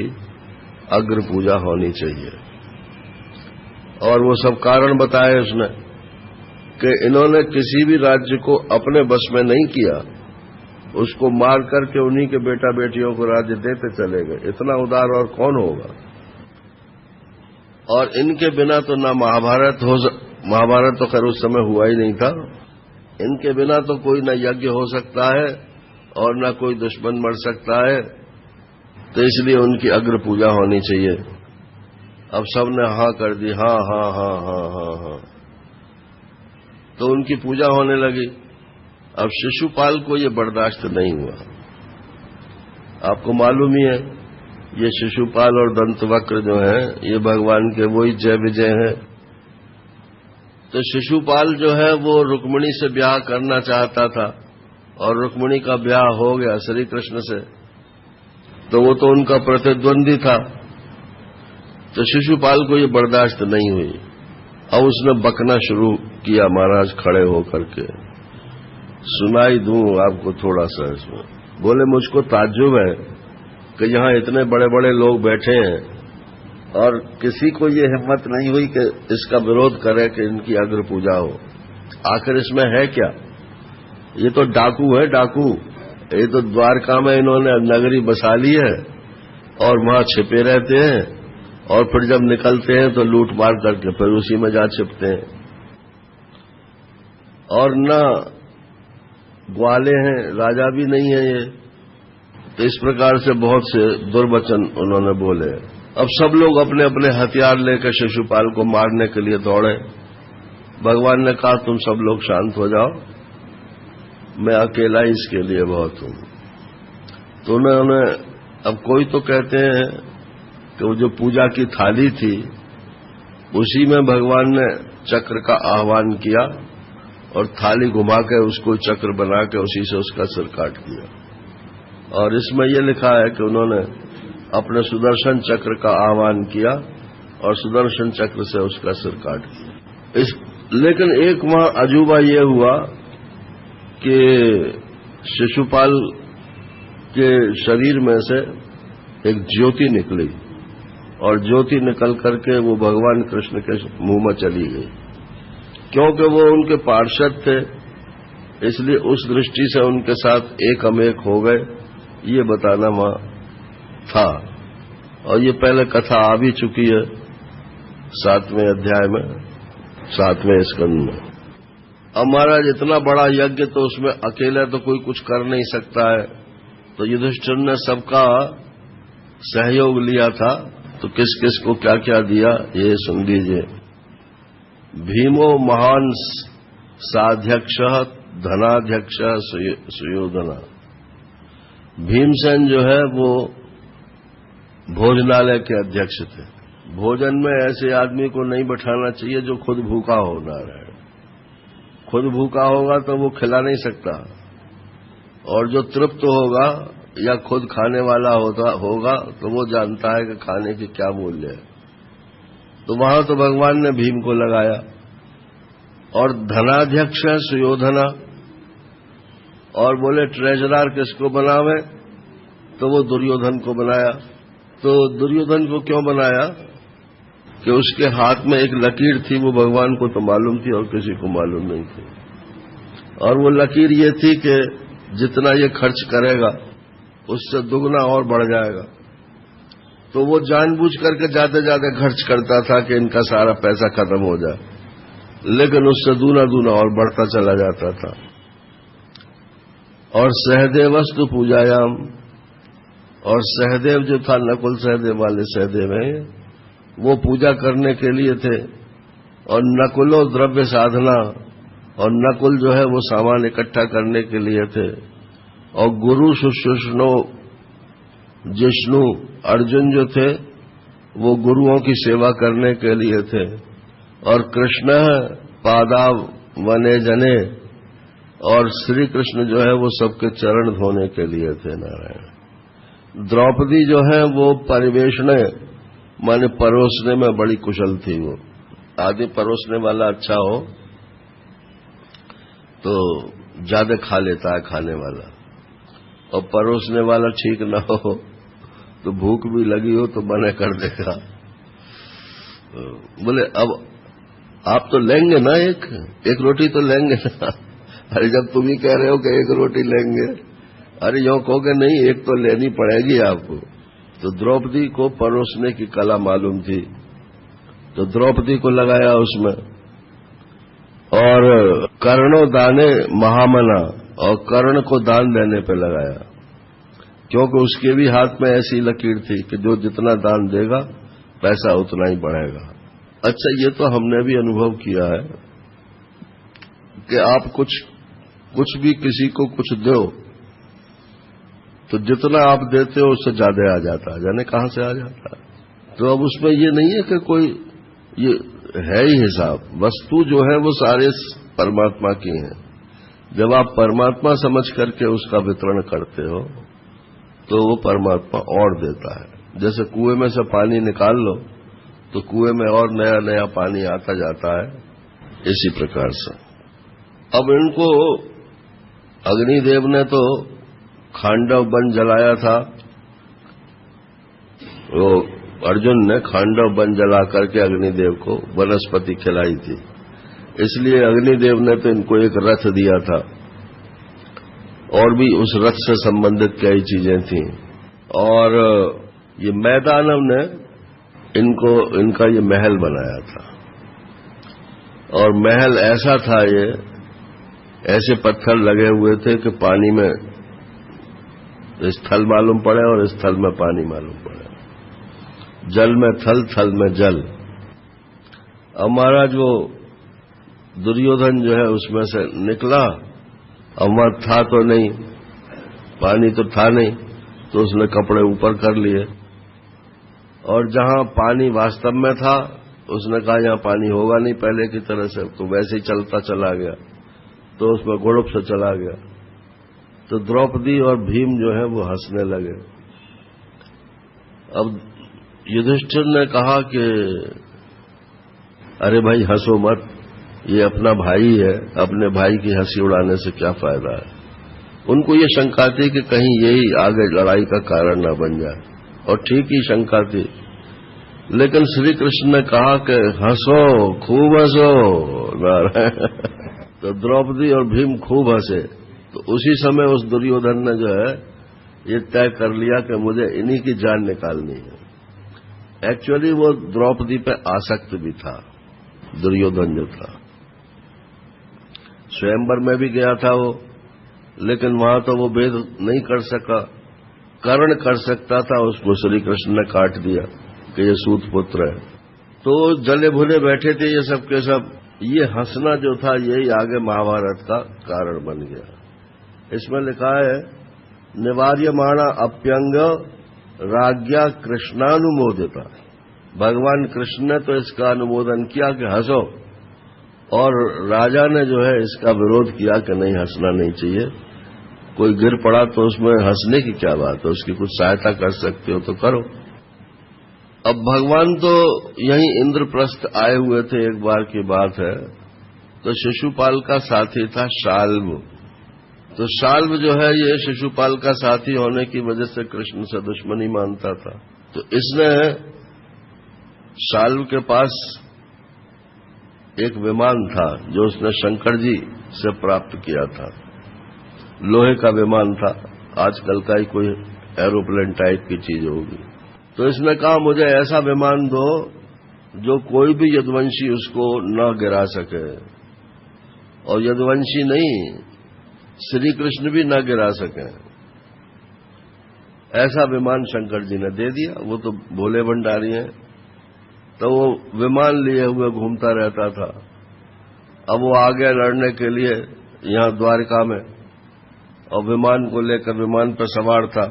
Speaker 1: अग्र पूजा होनी चाहिए। और वो सब कारण बताए उसने कि इन्होंने किसी भी राज्य को अपने बस में नहीं किया, उसको मार करके उन्हीं के बेटा बेटियों को राज्य देते चले गए। इतना उदार और कौन होगा? और इनके बिना तो ना महाभारत तो खैर उस समय हुआ ही नहीं था। इनके बिना तो कोई न यज्ञ हो सकता है और न कोई दुश्मन मर सकता है। तो इसलिए उनकी अग्र पूजा होनी चाहिए। अब सबने हाँ कर दी, हाँ हाँ हाँ हाँ हाँ हाँ। तो उनकी पूजा होने लगी। अब शिशुपाल को ये बर्दाश्त नहीं हुआ। आपको मालूम ही है ये शिशुपाल और दंतवक्र जो हैं ये भगवान के वही जय विजय हैं। तो शिशुपाल जो है वो रुक्मिणी से ब्याह करना चाहता था, और रुक्मिणी का ब्याह हो गया श्री कृष्ण से, तो वो तो उनका प्रतिद्वंदी था। तो शिशुपाल को ये बर्दाश्त नहीं हुई। अब उसने बकना शुरू किया महाराज खड़े होकर के। सुनाई दूं आपको थोड़ा सा इसमें। बोले मुझको ताज्जुब है कि यहां इतने बड़े बड़े लोग बैठे हैं और किसी को ये हिम्मत नहीं हुई कि इसका विरोध करे कि इनकी अग्र पूजा हो। आखिर इसमें है क्या? ये तो डाकू है, डाकू। ये तो द्वारका में इन्होंने नगरी बसा ली है और वहां छिपे रहते हैं, और फिर जब निकलते हैं तो लूट मार करके फिर उसी में जा छिपते हैं। और न ग्वाले हैं, राजा भी नहीं है ये। तो इस प्रकार से बहुत से दुर्वचन उन्होंने बोले। अब सब लोग अपने अपने हथियार लेकर शिशुपाल को मारने के लिए दौड़े। भगवान ने कहा तुम सब लोग शांत हो जाओ, मैं अकेला ही इसके लिए बहुत हूं। तो उन्होंने, अब कोई तो कहते हैं कि वो जो पूजा की थाली थी उसी में भगवान ने चक्र का आह्वान किया और थाली घुमा के उसको चक्र बना के उसी से उसका सिर काट दिया। और इसमें यह लिखा है कि उन्होंने अपने सुदर्शन चक्र का आह्वान किया और सुदर्शन चक्र से उसका सिर काट दिया। लेकिन एक वहां अजूबा यह हुआ कि शिशुपाल के शरीर में से एक ज्योति निकली और ज्योति निकल करके वो भगवान कृष्ण के मुंह में चली गई। क्योंकि वो उनके पार्षद थे, इसलिए उस दृष्टि से उनके साथ एकमेक हो गए, ये बताना वहां था। और ये पहले कथा आ भी चुकी है 7वें अध्याय में, 7वें स्कंद में। अब महाराज इतना बड़ा यज्ञ तो उसमें अकेले तो कोई कुछ कर नहीं सकता है, तो युधिष्ठिर ने सबका सहयोग लिया था। तो किस किस को क्या क्या दिया ये सुन लीजिए। भीमो महान साध्यक्ष धनाध्यक्ष सुयोधना। भीमसेन जो है वो भोजनालय के अध्यक्ष थे। भोजन में ऐसे आदमी को नहीं बैठाना चाहिए जो खुद भूखा हो ना रहे। खुद भूखा होगा तो वो खिला नहीं सकता, और जो तृप्त होगा या खुद खाने वाला होगा तो वो जानता है कि खाने की क्या मूल्य है। तो वहां तो भगवान ने भीम को लगाया। और धनाध्यक्ष है सुयोधना, और बोले ट्रेजरर किसको बनावे, तो वो दुर्योधन को बनाया। तो दुर्योधन को क्यों बनाया कि उसके हाथ में एक लकीर थी, वो भगवान को तो मालूम थी और किसी को मालूम नहीं थी। और वो लकीर ये थी कि जितना ये खर्च करेगा उससे दुगना और बढ़ जाएगा। तो वो जानबूझ करके ज्यादा ज्यादा खर्च करता था कि इनका सारा पैसा खत्म हो जाए, लेकिन उससे दूना दूना और बढ़ता चला जाता था। और सहदेवस्तु पूजायाम, और सहदेव जो था नकुल सहदेव वाले सहदेव हैं, वो पूजा करने के लिए थे। और नकुलो द्रव्य साधना, और नकुल जो है वो सामान इकट्ठा करने के लिए थे। और गुरु शुश्रूषणो जिष्णु, अर्जुन जो थे वो गुरुओं की सेवा करने के लिए थे। और कृष्ण पादाव वने जने, और श्री कृष्ण जो है वो सबके चरण धोने के लिए थे। नारायण। द्रौपदी जो है वो परिवेशने माने परोसने में बड़ी कुशल थी। वो आदमी परोसने वाला अच्छा हो तो ज्यादा खा लेता है खाने वाला, और परोसने वाला ठीक न हो तो भूख भी लगी हो तो मना कर देगा। बोले अब आप तो लेंगे ना, एक रोटी तो लेंगे ना। अरे जब तुम ही कह रहे हो कि एक रोटी लेंगे, अरे यूं कहोगे नहीं एक तो लेनी पड़ेगी आपको। तो द्रौपदी को परोसने की कला मालूम थी, तो द्रौपदी को लगाया उसमें। और कर्णो दाने महामना, और कर्ण को दान देने पे लगाया, क्योंकि उसके भी हाथ में ऐसी लकीर थी कि जो जितना दान देगा पैसा उतना ही बढ़ेगा। अच्छा, ये तो हमने भी अनुभव किया है कि आप कुछ भी किसी को कुछ दो तो जितना आप देते हो उससे ज्यादा आ जाता है, जाने कहां से आ जाता है। तो अब उसमें ये नहीं है कि कोई ये है ही हिसाब। वस्तु जो है वो सारे परमात्मा की है। जब आप परमात्मा समझ करके उसका वितरण करते हो तो वो परमात्मा और देता है। जैसे कुएं में से पानी निकाल लो तो कुएं में और नया नया पानी आता जाता है, इसी प्रकार से। अब इनको अग्निदेव ने तो खांडव वन जलाया था। वो अर्जुन ने खांडव वन जला करके अग्निदेव को वनस्पति खिलाई थी, इसलिए अग्निदेव ने तो इनको एक रथ दिया था, और भी उस रथ से संबंधित कई चीजें थीं। और ये मैदानव ने इनका ये महल बनाया था, और महल ऐसा था ये ऐसे पत्थर लगे हुए थे कि पानी में स्थल मालूम पड़े और स्थल में पानी मालूम पड़े, जल में थल, थल में जल। हमारा जो दुर्योधन जो है उसमें से निकला, अमर था तो नहीं, पानी तो था नहीं, तो उसने कपड़े ऊपर कर लिए, और जहां पानी वास्तव में था उसने कहा यहां पानी होगा नहीं पहले की तरह से, तो वैसे ही चलता चला गया, तो उसमें गुड़प से चला गया। तो द्रौपदी और भीम जो है वो हंसने लगे। अब युधिष्ठिर ने कहा कि अरे भाई हंसो मत, ये अपना भाई है, अपने भाई की हंसी उड़ाने से क्या फायदा है। उनको ये शंका थी कि कहीं यही आगे लड़ाई का कारण न बन जाए, और ठीक ही शंका थी। लेकिन श्री कृष्ण ने कहा कि हंसो, खूब हंसो। तो द्रौपदी और भीम खूब हंसे। तो उसी समय उस दुर्योधन ने जो है ये तय कर लिया कि मुझे इन्हीं की जान निकालनी है। एक्चुअली वो द्रौपदी पे आसक्त भी था, दुर्योधन जो था। स्वयंवर में भी गया था वो, लेकिन वहां तो वो भेद नहीं कर सका। कर्ण कर सकता था, उसको श्री कृष्ण ने काट दिया कि ये सूत पुत्र है। तो जले भुने बैठे थे ये सब के सब। ये हंसना जो था यही आगे महाभारत का कारण बन गया। इसमें लिखा है निवार्यमाणा अप्यंग राज्ञा कृष्णानुमोदिता। भगवान कृष्ण ने तो इसका अनुमोदन किया कि हंसो, और राजा ने जो है इसका विरोध किया कि नहीं, हंसना नहीं चाहिए। कोई गिर पड़ा तो उसमें हंसने की क्या बात है, उसकी कुछ सहायता कर सकते हो तो करो। अब भगवान तो यहीं इंद्रप्रस्थ आए हुए थे, एक बार की बात है। तो शिशुपाल का साथी था शाल्व। तो शाल्व जो है ये शिशुपाल का साथी होने की वजह से कृष्ण से दुश्मनी मानता था। तो इसने शाल्व के पास एक विमान था जो उसने शंकर जी से प्राप्त किया था। लोहे का विमान था, आजकल का ही कोई एरोप्लेन टाइप की चीज होगी। तो इसने कहा मुझे ऐसा विमान दो जो कोई भी यदुवंशी उसको न गिरा सके, और यदुवंशी नहीं, श्री कृष्ण भी न गिरा सके। ऐसा विमान शंकर जी ने दे दिया। वो तो भोले भंडारी हैं, तो वो विमान लिए हुए घूमता रहता था। अब वो आ गया लड़ने के लिए यहां द्वारका में, और विमान को लेकर विमान पर सवार था।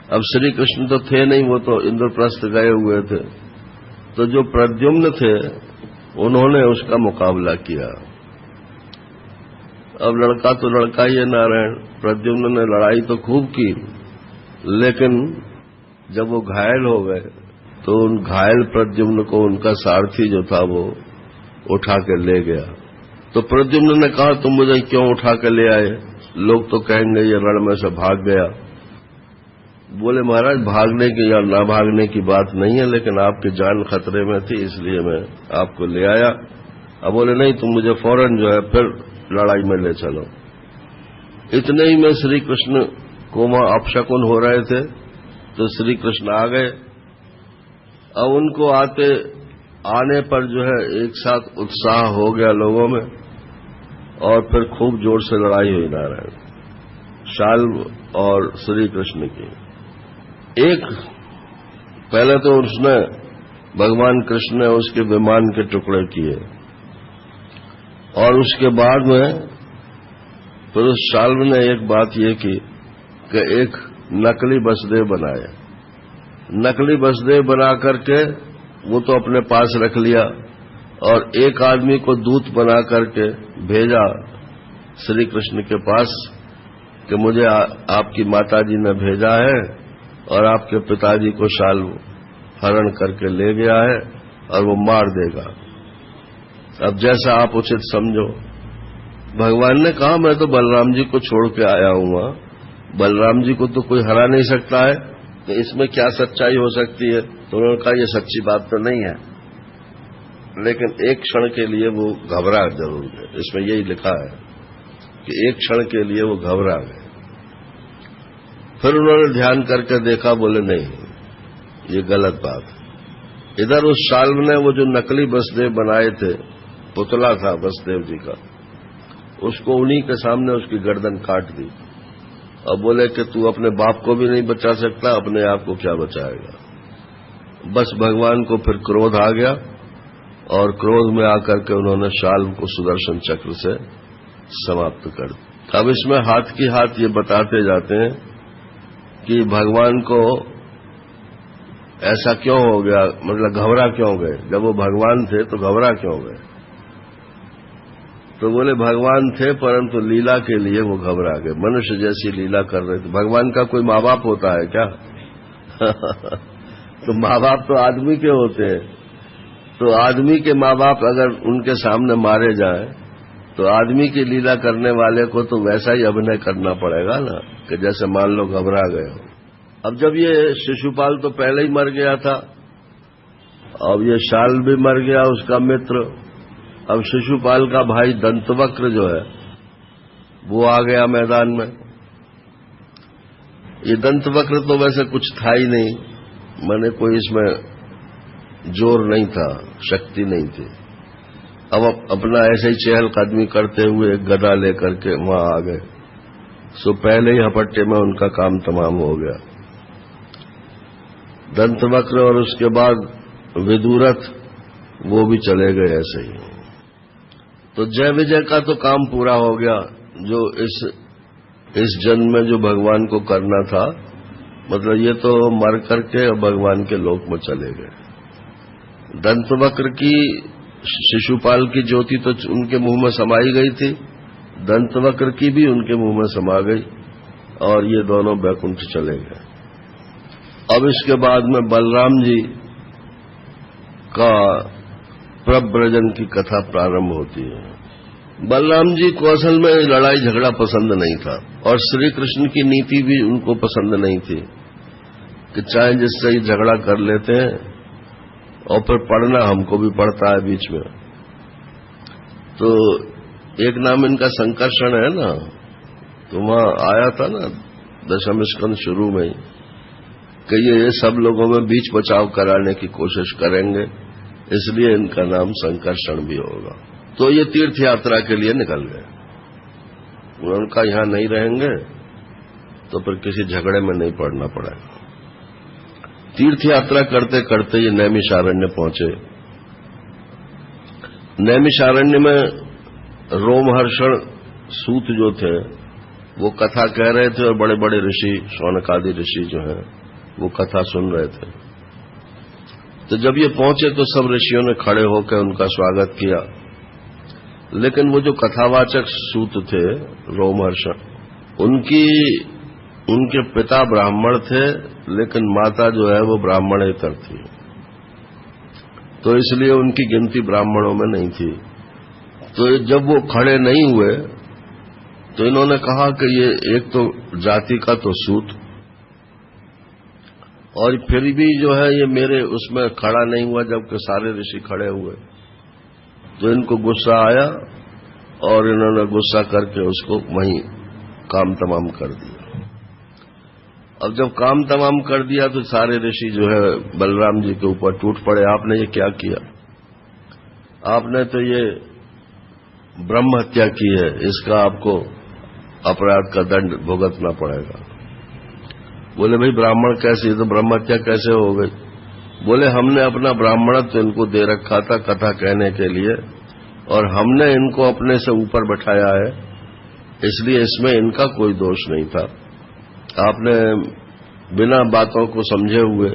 Speaker 1: अब श्री कृष्ण तो थे नहीं, वो तो इंद्रप्रस्थ गए हुए थे। तो जो प्रद्युम्न थे उन्होंने उसका मुकाबला किया। अब लड़का तो लड़का ही है नारायण, प्रद्युम्न ने लड़ाई तो खूब की, लेकिन जब वो घायल हो गए तो उन घायल प्रद्युम्न को उनका सारथी जो था वो उठा के ले गया। तो प्रद्युम्न ने कहा तुम मुझे क्यों उठा के ले आए, लोग तो कहेंगे ये रण में से भाग गया। बोले महाराज भागने की या ना भागने की बात नहीं है, लेकिन आपकी जान खतरे में थी इसलिए मैं आपको ले आया। अब बोले नहीं, तुम मुझे फौरन जो है फिर लड़ाई में ले चलो। इतने ही में श्री कृष्ण को वहां अपशकुन हो रहे थे, तो श्री कृष्ण आ गए। अब उनको आने पर जो है एक साथ उत्साह हो गया लोगों में, और फिर खूब जोर से लड़ाई हुई नारायण शाल्व और श्री कृष्ण की। एक पहले तो उसने भगवान कृष्ण ने उसके विमान के टुकड़े किए, और उसके बाद में फिर उस शाल्व ने एक बात ये की कि एक नकली वसुदेव बनाया। नकली वसुदेव बना करके वो तो अपने पास रख लिया, और एक आदमी को दूत बना करके भेजा श्री कृष्ण के पास कि मुझे आपकी माताजी ने भेजा है, और आपके पिताजी को शाल्व हरण करके ले गया है, और वो मार देगा। अब जैसा आप उचित समझो। भगवान ने कहा मैं तो बलराम जी को छोड़ के आया हूं, बलराम जी को तो कोई हरा नहीं सकता है, तो इसमें क्या सच्चाई हो सकती है। तो उन्होंने कहा ये सच्ची बात तो नहीं है, लेकिन एक क्षण के लिए वो घबरा जरूर गए। इसमें यही लिखा है कि एक क्षण के लिए वो घबरा गए। फिर उन्होंने ध्यान करके देखा, बोले नहीं ये गलत बात है। इधर उस शाल्व ने वो जो नकली वसुदेव बनाए थे, पुतला था वसुदेव जी का, उसको उन्हीं के सामने उसकी गर्दन काट दी और बोले कि तू अपने बाप को भी नहीं बचा सकता, अपने आप को क्या बचाएगा। बस भगवान को फिर क्रोध आ गया और क्रोध में आकर के उन्होंने शाल्व को सुदर्शन चक्र से समाप्त कर दिया। अब इसमें हाथ की हाथ ये बताते जाते हैं कि भगवान को ऐसा क्यों हो गया, मतलब घबरा क्यों गए। जब वो भगवान थे तो घबरा क्यों गए। तो बोले भगवान थे परंतु लीला के लिए वो घबरा गए, मनुष्य जैसी लीला कर रहे थे। भगवान का कोई माँ बाप होता है क्या? तो माँ बाप तो आदमी के होते हैं। तो आदमी के माँ बाप अगर उनके सामने मारे जाएं तो आदमी की लीला करने वाले को तो वैसा ही अभिनय करना पड़ेगा ना, कि जैसे मान लो घबरा गए हो। अब जब ये शिशुपाल तो पहले ही मर गया था, अब ये शाल भी मर गया उसका मित्र। अब शिशुपाल का भाई दंतवक्र जो है वो आ गया मैदान में। ये दंतवक्र तो वैसे कुछ था ही नहीं, मैंने कोई इसमें जोर नहीं था, शक्ति नहीं थी। अब अपना ऐसे ही चहलकदमी करते हुए एक गदा लेकर के वहां आ गए। सो पहले ही हपट्टे में उनका काम तमाम हो गया। दंतवक्र और उसके बाद विदुरथ वो भी चले गए ऐसे ही। तो जय विजय का तो काम पूरा हो गया, जो इस जन्म में जो भगवान को करना था। मतलब ये तो मर करके भगवान के लोक में चले गए। दंतवक्र की शिशुपाल की ज्योति तो उनके मुंह में समाई गई थी, दंतवक्र की भी उनके मुंह में समा गई और ये दोनों बैकुंठ चले गए। अब इसके बाद में बलराम जी का प्रव्रजन की कथा प्रारंभ होती है। बलराम जी को असल में लड़ाई झगड़ा पसंद नहीं था और श्री कृष्ण की नीति भी उनको पसंद नहीं थी कि चाहे जिससे ही झगड़ा कर लेते हैं और फिर पढ़ना हमको भी पड़ता है बीच में। तो एक नाम इनका संकर्षण है ना, तो वहां आया था ना दशम स्कंद शुरू में ही कि ये सब लोगों में बीच बचाव कराने की कोशिश करेंगे, इसलिए इनका नाम संकर्षण भी होगा। तो ये तीर्थ यात्रा के लिए निकल गए। उनका यहां नहीं रहेंगे तो फिर किसी झगड़े में नहीं पड़ना पड़ेगा। तीर्थ यात्रा करते करते ये नैमिषारण्य पहुंचे। नैमिषारण्य में रोमहर्षण सूत जो थे वो कथा कह रहे थे और बड़े बड़े ऋषि, शौनकादि ऋषि जो हैं वो कथा सुन रहे थे। तो जब ये पहुंचे तो सब ऋषियों ने खड़े होकर उनका स्वागत किया। लेकिन वो जो कथावाचक सूत थे रोमहर्षण, उनके पिता ब्राह्मण थे लेकिन माता जो है वो ब्राह्मणेतर थी, तो इसलिए उनकी गिनती ब्राह्मणों में नहीं थी। तो जब वो खड़े नहीं हुए तो इन्होंने कहा कि ये एक तो जाति का तो सूत, और फिर भी जो है ये मेरे उसमें खड़ा नहीं हुआ जबकि सारे ऋषि खड़े हुए। तो इनको गुस्सा आया और इन्होंने गुस्सा करके उसको वहीं काम तमाम कर दिया। अब जब काम तमाम कर दिया तो सारे ऋषि जो है बलराम जी के ऊपर टूट पड़े, आपने ये क्या किया, आपने तो ये ब्रह्म हत्या की है, इसका आपको अपराध का दंड भुगतना पड़ेगा। बोले भाई ब्राह्मण कैसे, तो ब्रह्म हत्या कैसे हो गई। बोले हमने अपना ब्राह्मणत्व इनको दे रखा था कथा कहने के लिए और हमने इनको अपने से ऊपर बैठाया है, इसलिए इसमें इनका कोई दोष नहीं था। आपने बिना बातों को समझे हुए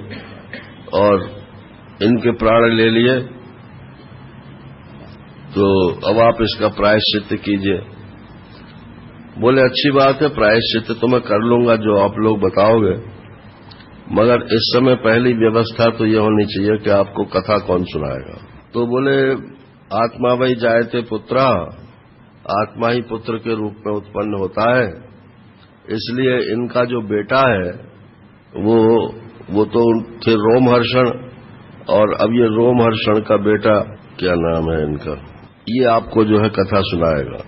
Speaker 1: और इनके प्राण ले लिए, तो अब आप इसका प्रायश्चित्त कीजिए। बोले अच्छी बात है, प्रायश्चित्त तो मैं कर लूंगा जो आप लोग बताओगे, मगर इस समय पहली व्यवस्था तो ये होनी चाहिए कि आपको कथा कौन सुनाएगा। तो बोले आत्मा वही जायते पुत्रा, आत्मा ही पुत्र के रूप में उत्पन्न होता है, इसलिए इनका जो बेटा है वो तो थे रोमहर्षण, और अब ये रोमहर्षण का बेटा क्या नाम है इनका, ये आपको जो है कथा सुनाएगा।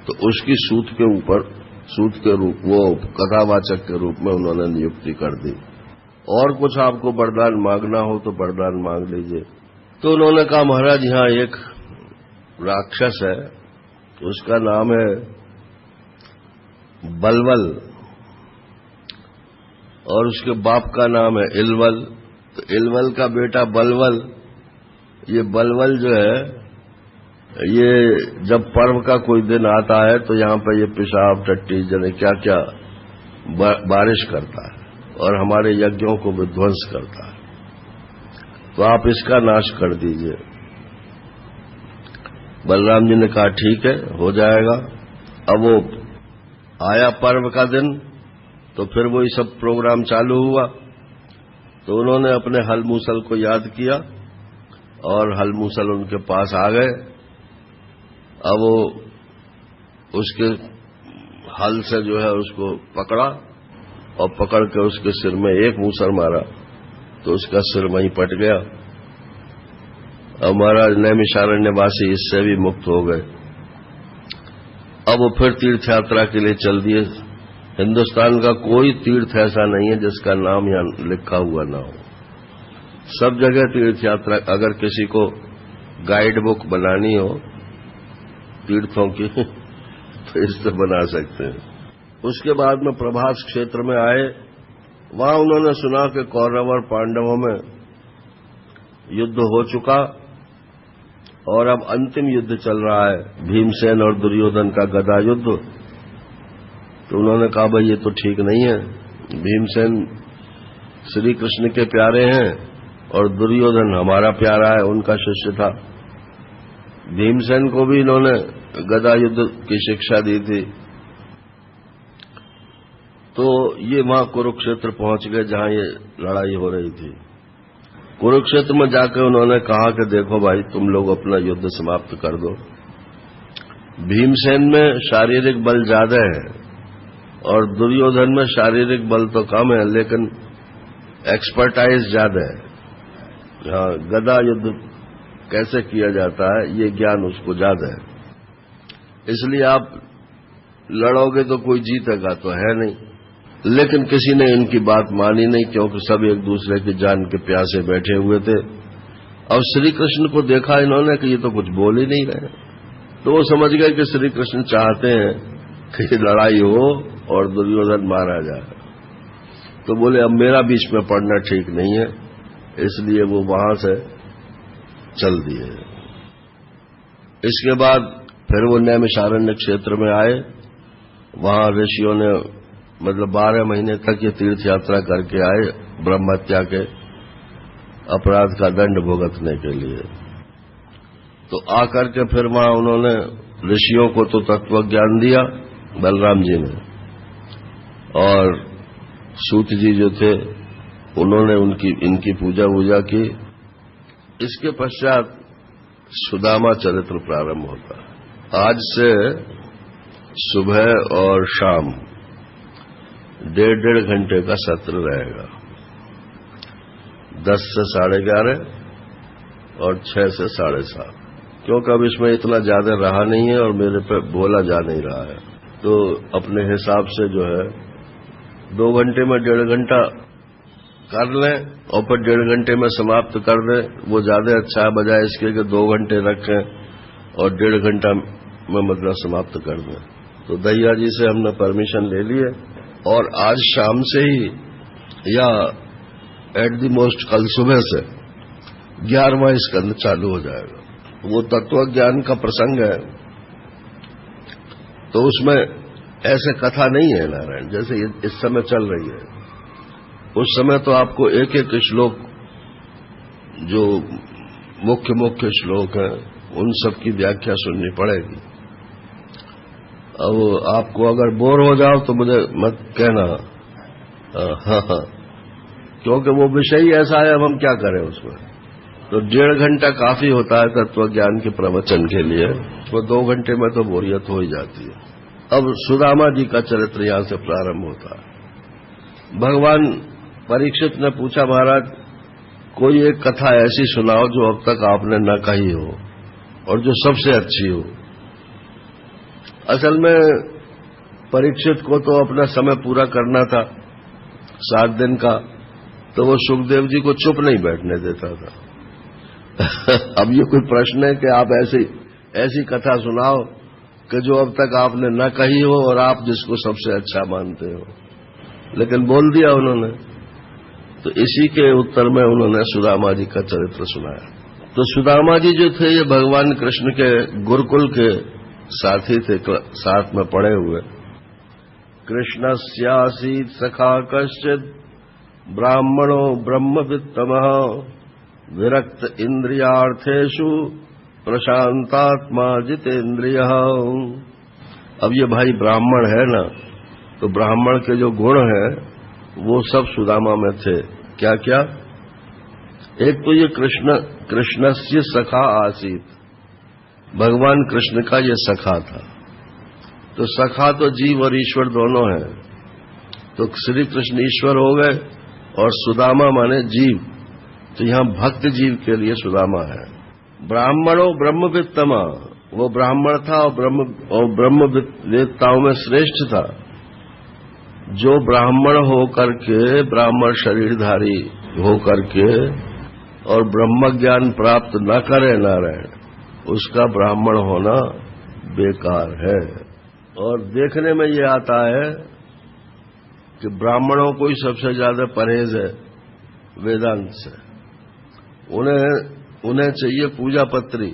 Speaker 1: तो उसकी सूत के ऊपर, सूत के रूप, वो कथावाचक के रूप में उन्होंने नियुक्ति कर दी। और कुछ आपको वरदान मांगना हो तो वरदान मांग लीजिए। तो उन्होंने कहा महाराज यहाँ एक राक्षस है उसका नाम है बलवल और उसके बाप का नाम है इलवल। तो इलवल का बेटा बलवल, ये बलवल जो है ये जब पर्व का कोई दिन आता है तो यहां पर ये पेशाब टट्टी जने क्या क्या बारिश करता है और हमारे यज्ञों को विध्वंस करता है, तो आप इसका नाश कर दीजिए। बलराम जी ने कहा ठीक है, हो जाएगा। अब वो आया पर्व का दिन, तो फिर वही सब प्रोग्राम चालू हुआ। तो उन्होंने अपने हल मूसल को याद किया और हल मूसल उनके पास आ गए। अब वो उसके हल से जो है उसको पकड़ा और पकड़ के उसके सिर में एक मूसर मारा तो उसका सिर वहीं पट गया। अब महाराज नैमिषारण्यवासी इससे भी मुक्त हो गए। अब वो फिर तीर्थ यात्रा के लिए चल दिए। हिंदुस्तान का कोई तीर्थ ऐसा नहीं है जिसका नाम यहां लिखा हुआ ना हो। सब जगह तीर्थ यात्रा, अगर किसी को गाइड बुक बनानी हो तीर्थों की तो इससे बना सकते हैं। उसके बाद में प्रभास क्षेत्र में आए। वहां उन्होंने सुना कि कौरव और पांडवों में युद्ध हो चुका और अब अंतिम युद्ध चल रहा है, भीमसेन और दुर्योधन का गदा युद्ध। तो उन्होंने कहा भाई ये तो ठीक नहीं है, भीमसेन श्री कृष्ण के प्यारे हैं और दुर्योधन हमारा प्यारा है, उनका शिष्य था। भीमसेन को भी इन्होंने गदा युद्ध की शिक्षा दी थी। तो ये वहां कुरुक्षेत्र पहुंच गए जहां ये लड़ाई हो रही थी। कुरुक्षेत्र में जाकर उन्होंने कहा कि देखो भाई तुम लोग अपना युद्ध समाप्त कर दो। भीमसेन में शारीरिक बल ज्यादा है और दुर्योधन में शारीरिक बल तो कम है लेकिन एक्सपर्टाइज ज्यादा है। हाँ, गदा युद्ध कैसे किया जाता है ये ज्ञान उसको ज्यादा है, इसलिए आप लड़ोगे तो कोई जीतेगा तो है नहीं। लेकिन किसी ने इनकी बात मानी नहीं क्योंकि सब एक दूसरे की जान के प्यासे बैठे हुए थे। अब श्री कृष्ण को देखा इन्होंने कि ये तो कुछ बोल ही नहीं रहे, तो वो समझ गए कि श्री कृष्ण चाहते हैं कि लड़ाई हो और दुर्योधन मारा जाए। तो बोले अब मेरा बीच में पड़ना ठीक नहीं है, इसलिए वो वहां से चल दिए। इसके बाद फिर वो नैमिषारण्य क्षेत्र में आए। वहां ऋषियों ने मतलब 12 महीने तक ये तीर्थ यात्रा करके आए ब्रह्महत्या के अपराध का दंड भुगतने के लिए। तो आकर के फिर वहां उन्होंने ऋषियों को तो तत्व ज्ञान दिया बलराम जी ने, और सूत जी जो थे उन्होंने इनकी पूजा वूजा की। इसके पश्चात सुदामा चरित्र प्रारंभ होता है। आज से सुबह और शाम 1.5 घंटे का सत्र रहेगा, 10 से 11:30 और 6 से 7:30, क्योंकि अब इसमें इतना ज्यादा रहा नहीं है और मेरे पे बोला जा नहीं रहा है। तो अपने हिसाब से जो है 2 घंटे में 1.5 घंटा कर लें और फिर 1.5 घंटे में समाप्त कर दें, वो ज्यादा अच्छा है बजाय इसके कि 2 घंटे रखें और 1.5 घंटा में मतलब समाप्त कर दें। तो दैया जी से हमने परमिशन ले ली है और आज शाम से ही या एट द मोस्ट कल सुबह से 11वां स्कंद चालू हो जाएगा। वो तत्व ज्ञान का प्रसंग है, तो उसमें ऐसे कथा नहीं है नारायण जैसे इस समय चल रही है। उस समय तो आपको एक एक श्लोक, जो मुख्य श्लोक हैं, उन सब की व्याख्या सुननी पड़ेगी। अब आपको अगर बोर हो जाओ तो मुझे मत कहना, हाँ, क्योंकि वो विषय ही ऐसा है, अब हम क्या करें उसमें। तो 1.5 घंटा काफी होता है तत्व ज्ञान के प्रवचन के लिए, वो 2 घंटे में तो बोरियत हो ही जाती है। अब सुदामा जी का चरित्र यहां से प्रारंभ होता है। भगवान परीक्षित ने पूछा, महाराज कोई एक कथा ऐसी सुनाओ जो अब तक आपने न कही हो और जो सबसे अच्छी हो। असल में परीक्षित को तो अपना समय पूरा करना था 7 दिन का, तो वो सुखदेव जी को चुप नहीं बैठने देता था। अब ये कोई प्रश्न है कि आप ऐसी कथा सुनाओ कि जो अब तक आपने न कही हो और आप जिसको सबसे अच्छा मानते हो, लेकिन बोल दिया उन्होंने। तो इसी के उत्तर में उन्होंने सुदामा जी का चरित्र सुनाया। तो सुदामा जी जो थे ये भगवान कृष्ण के गुरुकुल के साथी थे, साथ में पढ़े हुए। कृष्णस्यासीत् सखा कश्चित् ब्राह्मणो ब्रह्मवित्तमः विरक्त इंद्रियार्थेषु प्रशांतात्मा जितेन्द्रियः। अब ये भाई ब्राह्मण है ना, तो ब्राह्मण के जो गुण हैं वो सब सुदामा में थे। क्या क्या? एक तो ये कृष्णस्य सखा आसीत, भगवान कृष्ण का ये सखा था। तो सखा तो जीव और ईश्वर दोनों हैं, तो श्री कृष्ण ईश्वर हो गए और सुदामा माने जीव, तो यहां भक्त जीव के लिए सुदामा है। ब्राह्मणों ब्रह्मवित्तमा, वो ब्राह्मण था और ब्रह्मवेत्ताओं में श्रेष्ठ था। जो ब्राह्मण होकर के, ब्राह्मण शरीरधारी होकर के और ब्रह्म ज्ञान प्राप्त न करे नारायण, उसका ब्राह्मण होना बेकार है। और देखने में ये आता है कि ब्राह्मणों को ही सबसे ज्यादा परहेज है वेदांत से। उन्हें चाहिए पूजा पत्री,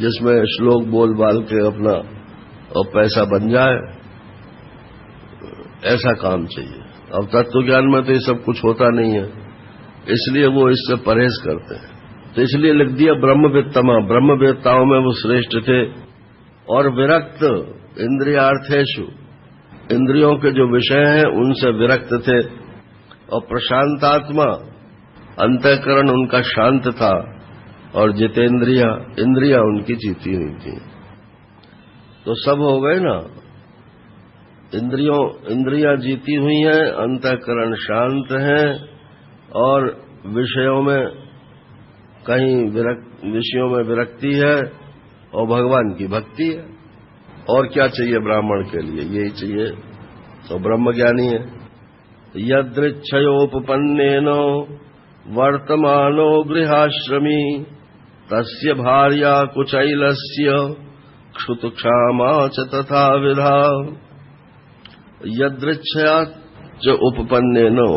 Speaker 1: जिसमें श्लोक बोल बाल के अपना और पैसा बन जाए, ऐसा काम चाहिए। अब तत्व ज्ञान में तो ये सब कुछ होता नहीं है, इसलिए वो इससे परहेज करते हैं। तो इसलिए लिख दिया ब्रह्मवित्तमा, ब्रह्मवेत्ताओं में वो श्रेष्ठ थे। और विरक्त इंद्रियार्थेषु, इंद्रियों के जो विषय हैं उनसे विरक्त थे। और प्रशांतात्मा, अंतःकरण उनका शांत था। और जितेंद्रिया, इंद्रिया उनकी जीती नहीं थी। तो सब हो गए ना, इंद्रियां जीती हुई हैं, अंतःकरण शांत हैं और विषयों में कहीं विषयों में विरक्ति है और भगवान की भक्ति है। और क्या चाहिए ब्राह्मण के लिए? यही चाहिए। तो ब्रह्मज्ञानी है। यदृच्छयोपपन्नेनो वर्तमानो गृहाश्रमी तस्य भार्या कुचैलस्य क्षुतक्षामा च तथा विधा। यदृच्छया जो उपपन्नेनो,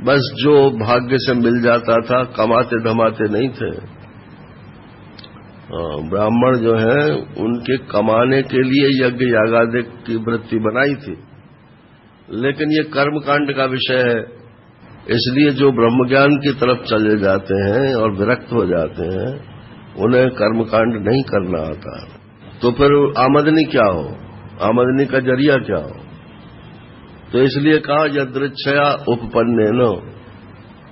Speaker 1: बस जो भाग्य से मिल जाता था, कमाते धमाते नहीं थे। ब्राह्मण जो है उनके कमाने के लिए यज्ञ यागादि की वृत्ति बनाई थी, लेकिन ये कर्मकांड का विषय है। इसलिए जो ब्रह्मज्ञान की तरफ चले जाते हैं और विरक्त हो जाते हैं, उन्हें कर्मकांड नहीं करना आता। तो फिर आमदनी क्या हो, आमदनी का जरिया क्या हो? तो इसलिए कहा यदृच्छया उपपन्नेनो,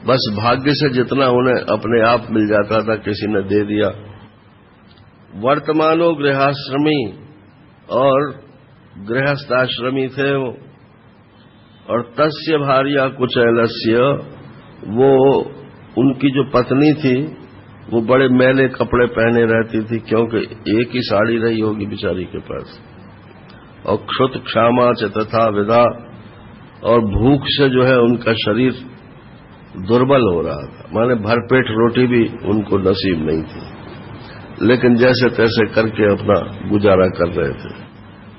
Speaker 1: बस भाग्य से जितना उन्हें अपने आप मिल जाता था किसी ने दे दिया। वर्तमानो गृहाश्रमी, और गृहस्थाश्रमी थे वो। और तस्य भार्या कुचैलस्य, वो उनकी जो पत्नी थी वो बड़े मैले कपड़े पहने रहती थी, क्योंकि एक ही साड़ी रही होगी बेचारी के पास। और क्षुत क्षामा च तथा विधा, और भूख से जो है उनका शरीर दुर्बल हो रहा था, माने भरपेट रोटी भी उनको नसीब नहीं थी, लेकिन जैसे तैसे करके अपना गुजारा कर रहे थे।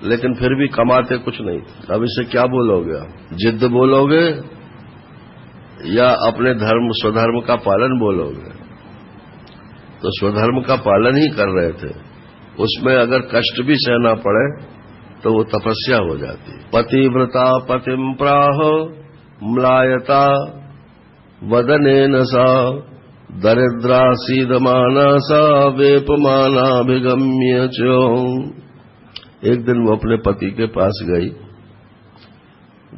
Speaker 1: लेकिन फिर भी कमाते कुछ नहीं थे। अब इसे क्या बोलोगे? जिद्द बोलोगे या अपने स्वधर्म का पालन बोलोगे? तो स्वधर्म का पालन ही कर रहे थे। उसमें अगर कष्ट भी सहना पड़े तो वो तपस्या हो जाती। पतिव्रता पतिम प्राह म्लायता वदनेन सा दरिद्रा सीदमाना सा वेपमानाभिगम्य च। एक दिन वो अपने पति के पास गई।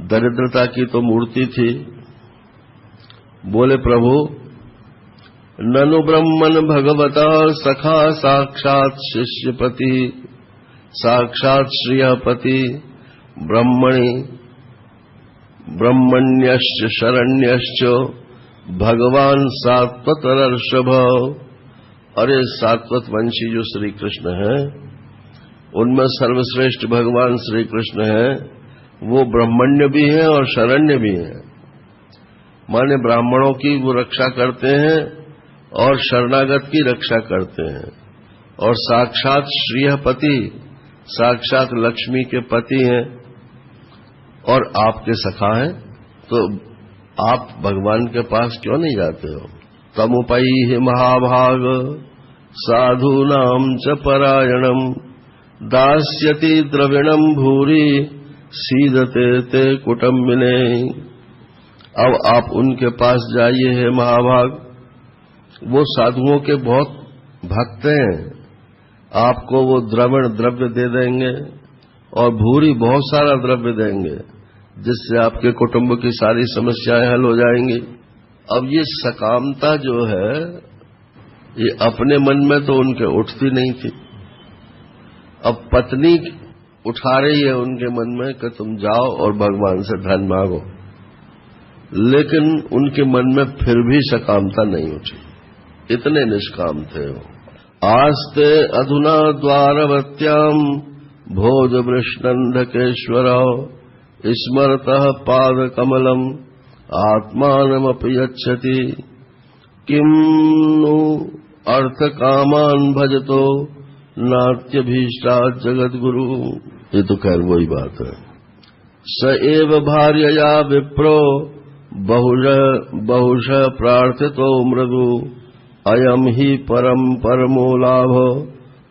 Speaker 1: दरिद्रता की तो मूर्ति थी। बोले, प्रभु ननु ब्रह्मन भगवता सखा साक्षात शिष्यपति साक्षात श्रियपति ब्रह्मणि ब्रह्मण्यश्च शरण्यश्च भगवान सात्वतरर्षभ। अरे सात्वत वंशी जो श्री कृष्ण है, उनमें सर्वश्रेष्ठ भगवान श्री कृष्ण है। वो ब्रह्मण्य भी है और शरण्य भी है, माने ब्राह्मणों की वो रक्षा करते हैं और शरणागत की रक्षा करते हैं। और साक्षात श्रीहपति, साक्षात लक्ष्मी के पति हैं और आपके सखा हैं, तो आप भगवान के पास क्यों नहीं जाते हो? तमुपैहि महाभाग साधूनां च परायणम दास्यति द्रविणम भूरि सीदते ते कुटुम्बिने। अब आप उनके पास जाइए हे महाभाग, वो साधुओं के बहुत भक्त हैं, आपको वो द्रविण द्रव्य दे देंगे और भूरी बहुत सारा द्रव्य देंगे, जिससे आपके कुटुंब की सारी समस्याएं हल हो जाएंगी। अब ये सकामता जो है, ये अपने मन में तो उनके उठती नहीं थी। अब पत्नी उठा रही है उनके मन में कि तुम जाओ और भगवान से धन मांगो, लेकिन उनके मन में फिर भी सकामता नहीं उठी, इतने निष्काम थे वो। आस्ते अधुना द्वारवत्याम भोज वृष्णन्धकेश्वरौ स्मरतः पाद कमलम आत्मानमपि यच्छति किम नु अर्थ कामान भजतो नात्यभीष्टा जगत गुरु। ये तो खैर वही बात है। स एव भार्यया विप्रो बहुश प्रार्थितो मृदु अयम ही परम परमो लाभ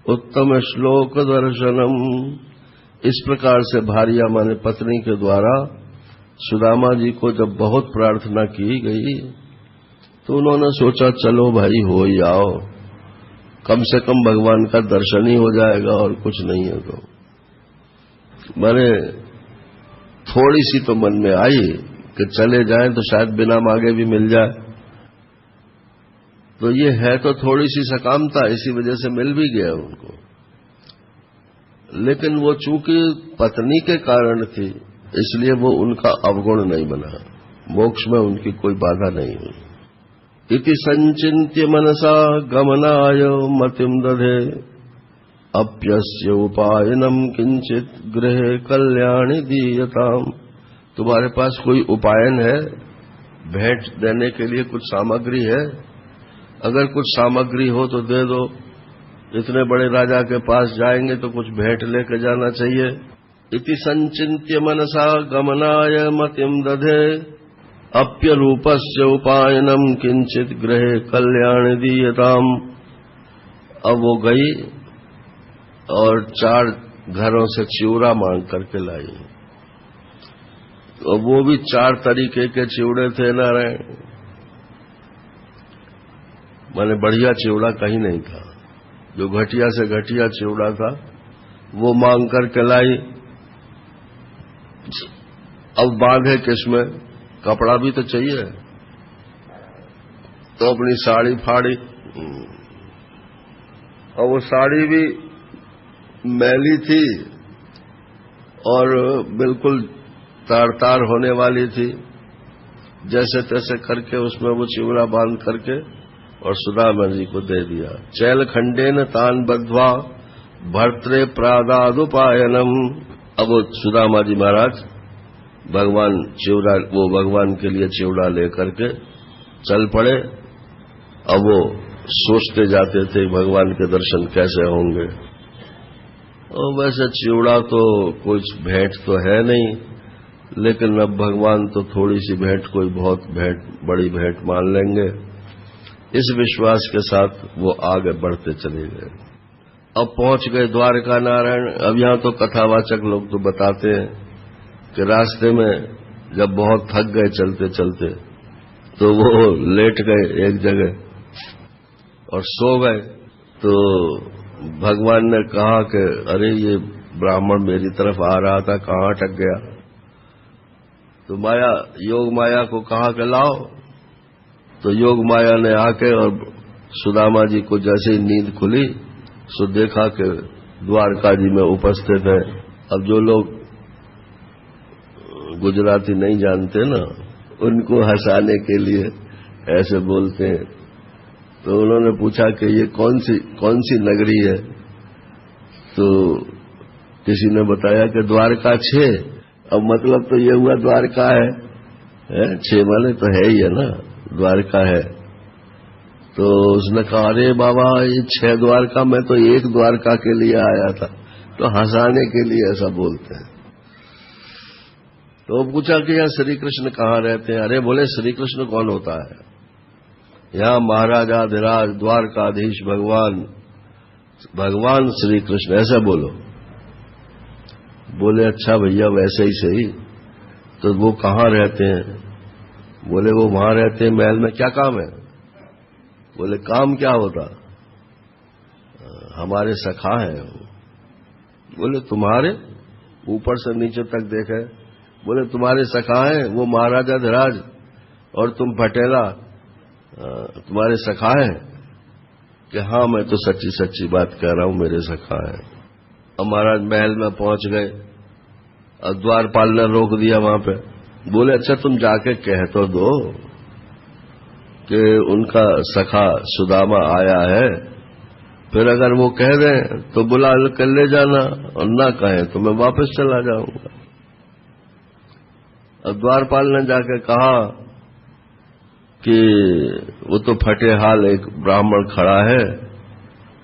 Speaker 1: उत्तम श्लोक दर्शनम। इस प्रकार से भार्या माने पत्नी के द्वारा सुदामा जी को जब बहुत प्रार्थना की गई, तो उन्होंने सोचा चलो भाई हो ही आओ, कम से कम भगवान का दर्शन ही हो जाएगा और कुछ नहीं है। तो मैंने थोड़ी सी तो मन में आई कि चले जाएं तो शायद बिना मांगे भी मिल जाए। तो ये है तो थोड़ी सी सकामता, इसी वजह से मिल भी गया उनको। लेकिन वो चूंकि पत्नी के कारण थी, इसलिए वो उनका अवगुण नहीं बना, मोक्ष में उनकी कोई बाधा नहीं हुई। इति संचिन्त्य मनसा गमनाय मतिम दधे अप्यस्य उपायनम किंचित गृहे कल्याणी दीयताम। तुम्हारे पास कोई उपायन है? भेंट देने के लिए कुछ सामग्री है? अगर कुछ सामग्री हो तो दे दो। इतने बड़े राजा के पास जाएंगे तो कुछ भेंट लेकर जाना चाहिए। इति संचिन्त्य मनसा गमनाय मतिम दधे अप्यरूपस्य उपायनम किंचित गृहे कल्याण दीयताम। अब वो गई और 4 घरों से चिवड़ा मांग करके लाई। तो वो भी 4 तरीके के चिवड़े थे नारायण, माने बढ़िया चिवड़ा कहीं नहीं था। जो घटिया से घटिया चिवड़ा था वो मांग करके लाई। अब बांधे किसमें? कपड़ा भी तो चाहिए। तो अपनी साड़ी फाड़ी, और वो साड़ी भी मैली थी और बिल्कुल तार-तार होने वाली थी। जैसे तैसे करके उसमें वो चिवड़ा बांध करके और सुदामा जी को दे दिया। चैल खंडेन तान बद्ध्वा भर्त्रे प्रादादुपायनम। अब वो सुदामा जी महाराज भगवान के लिए चिवड़ा लेकर के चल पड़े। अब वो सोचते जाते थे भगवान के दर्शन कैसे होंगे। और वैसे चिवड़ा तो कुछ भेंट तो है नहीं, लेकिन अब भगवान तो थोड़ी सी भेंट कोई बहुत बड़ी भेंट मान लेंगे। इस विश्वास के साथ वो आगे बढ़ते चले गए। अब पहुंच गए द्वारका नारायण। अब यहां तो कथावाचक लोग तो बताते हैं कि रास्ते में जब बहुत थक गए चलते चलते, तो वो लेट गए एक जगह और सो गए। तो भगवान ने कहा कि अरे ये ब्राह्मण मेरी तरफ आ रहा था, कहाँ अटक गया। तो योग माया को कहा कि लाओ। तो योग माया ने आके और सुदामा जी को जैसे ही नींद खुली, सो देखा कि द्वारका जी में उपस्थित है। अब जो लोग गुजराती नहीं जानते ना, उनको हंसाने के लिए ऐसे बोलते हैं। तो उन्होंने पूछा कि ये कौन सी नगरी है? तो किसी ने बताया कि द्वारका 6। अब मतलब तो ये हुआ द्वारका है 6 वाले तो है ही है ना, द्वारका है। तो उसने कहा, अरे बाबा ये 6 द्वारका, मैं तो 1 द्वारका के लिए आया था। तो हंसाने के लिए ऐसा बोलते हैं। तो पूछा कि यहाँ श्री कृष्ण कहाँ रहते हैं? अरे बोले, श्री कृष्ण कौन होता है? यहाँ महाराजाधिराज द्वारकाधीश भगवान श्री कृष्ण, ऐसा बोलो। बोले अच्छा भैया वैसे ही सही, तो वो कहाँ रहते हैं? बोले वो वहां रहते हैं महल में। क्या काम है? बोले काम क्या होता? हमारे सखा हैं। बोले तुम्हारे? ऊपर से नीचे तक देखे। बोले तुम्हारे सखा हैं वो महाराजाधिराज, और तुम पटेला, तुम्हारे सखा हैं? कि हाँ मैं तो सच्ची सच्ची बात कह रहा हूं, मेरे सखा हैं। और महाराज महल में पहुंच गए और द्वारपाल ने रोक दिया वहां पे। बोले अच्छा तुम जाके कह तो दो कि उनका सखा सुदामा आया है, फिर अगर वो कह दें तो बुला कर ले जाना, और ना कहें तो मैं वापस चला जाऊंगा। और द्वारपाल ने जाके कहा कि वो तो फटे हाल एक ब्राह्मण खड़ा है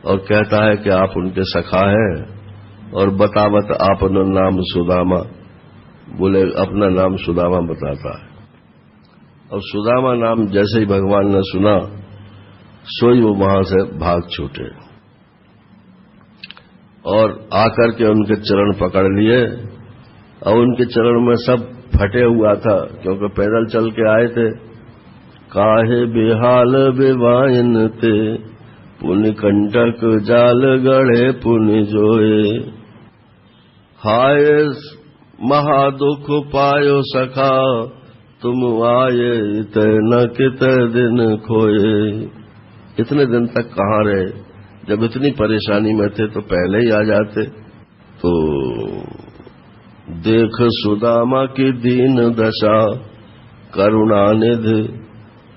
Speaker 1: और कहता है कि आप उनके सखा हैं, और बतावत आपना नाम सुदामा। बोले अपना नाम सुदामा बताता है। और सुदामा नाम जैसे ही भगवान ने सुना, सोई वो वहां से भाग छूटे और आकर के उनके चरण पकड़ लिए। और उनके चरण में सब फटे हुआ था, क्योंकि पैदल चल के आए थे। काहे बेहाल बेवाइन ते, पुनि कंटक जाल गढ़े पुनि जोए। हाय महादुख पायो सखा, तुम आए इतना कित दिन खोए। इतने दिन तक कहाँ रहे? जब इतनी परेशानी में थे तो पहले ही आ जाते। तो देख सुदामा की दीन दशा, करुणानिधि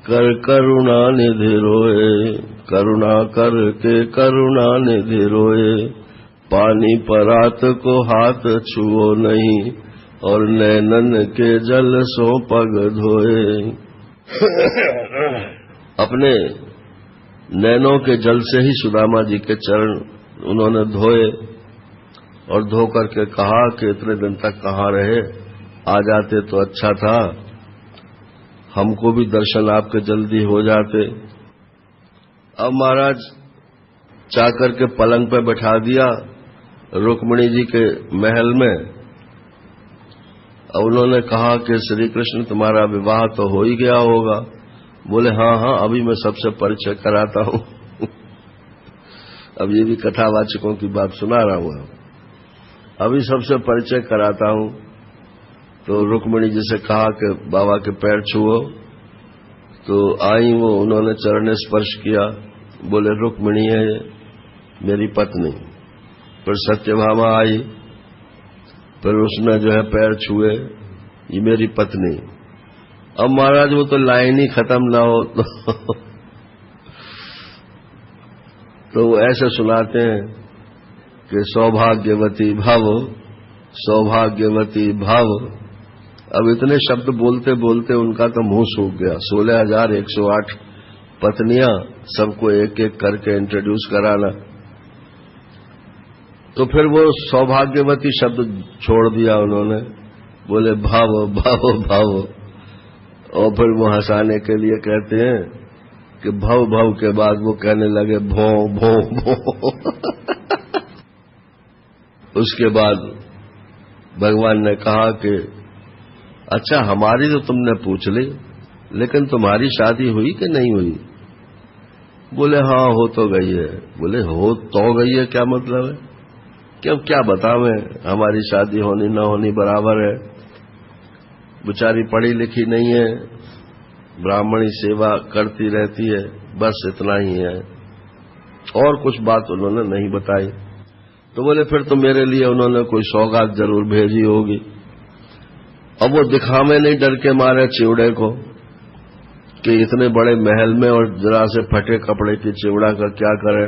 Speaker 1: कर करुणानिधि रोए। करुणा करके करुणानिधि रोए। पानी परात को हाथ छुओ नहीं, और नैनन के जल सो पग धोए। अपने नैनों के जल से ही सुदामा जी के चरण उन्होंने धोए, और धो करके कहा कि इतने दिन तक कहाँ रहे, आ जाते तो अच्छा था, हमको भी दर्शन आपके जल्दी हो जाते। अब महाराज चाकर के पलंग पे बैठा दिया रुक्मिणी जी के महल में। और उन्होंने कहा कि श्री कृष्ण तुम्हारा विवाह तो हो ही गया होगा। बोले हाँ हाँ, अभी मैं सबसे परिचय कराता हूं। अब ये भी कथावाचकों की बात सुना रहा हूं, अभी सबसे परिचय कराता हूं। तो रुक्मिणी जी से कहा कि बाबा के पैर छुओ। तो आई वो, उन्होंने चरण स्पर्श किया। बोले रुक्मिणी है ये, मेरी पत्नी। फिर सत्यभामा आई, फिर उसने जो है पैर छुए, ये मेरी पत्नी। अब महाराज वो तो लाइन ही खत्म ना हो तो वो ऐसे सुनाते हैं कि सौभाग्यवती भव, सौभाग्यवती भव। अब इतने शब्द बोलते बोलते उनका तो मुंह सूख गया। 16,108 पत्नियां, सबको एक एक करके इंट्रोड्यूस कराना। तो फिर वो सौभाग्यवती शब्द छोड़ दिया उन्होंने। बोले भाव भाव भाव। और फिर वो हंसाने के लिए कहते हैं कि भव भव के बाद वो कहने लगे भो भो भो। उसके बाद भगवान ने कहा कि अच्छा हमारी तो तुमने पूछ ली, लेकिन तुम्हारी शादी हुई कि नहीं हुई? बोले हाँ हो तो गई है। बोले हो तो गई है क्या मतलब है? क्यों क्या बतावें, हमारी शादी होनी न होनी बराबर है। बेचारी पढ़ी लिखी नहीं है, ब्राह्मणी सेवा करती रहती है, बस इतना ही है। और कुछ बात उन्होंने नहीं बताई। तो बोले फिर तो मेरे लिए उन्होंने कोई सौगात जरूर भेजी होगी। अब वो दिखावे नहीं डर के मारे चिवड़े को कि इतने बड़े महल में और जरा से फटे कपड़े की चिवड़ा का क्या करे।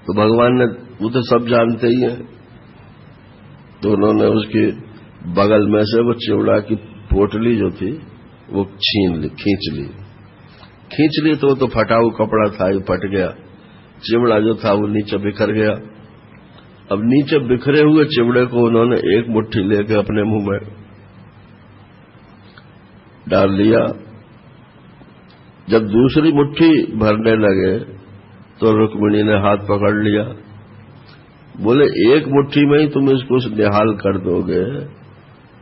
Speaker 1: तो भगवान ने, वो तो सब जानते ही हैं, तो उन्होंने उसके बगल में से वो चिवड़ा की पोटली जो थी वो खींच ली। खींच ली तो वो तो फटा हुआ कपड़ा था, ही फट गया। चिमड़ा जो था वो नीचे बिखर गया। अब नीचे बिखरे हुए चिमड़े को उन्होंने एक मुट्ठी लेके अपने मुंह में डाल लिया। जब दूसरी मुट्ठी भरने लगे तो रुक्मिणी ने हाथ पकड़ लिया। बोले एक मुट्ठी में ही तुम इसको निहाल कर दोगे,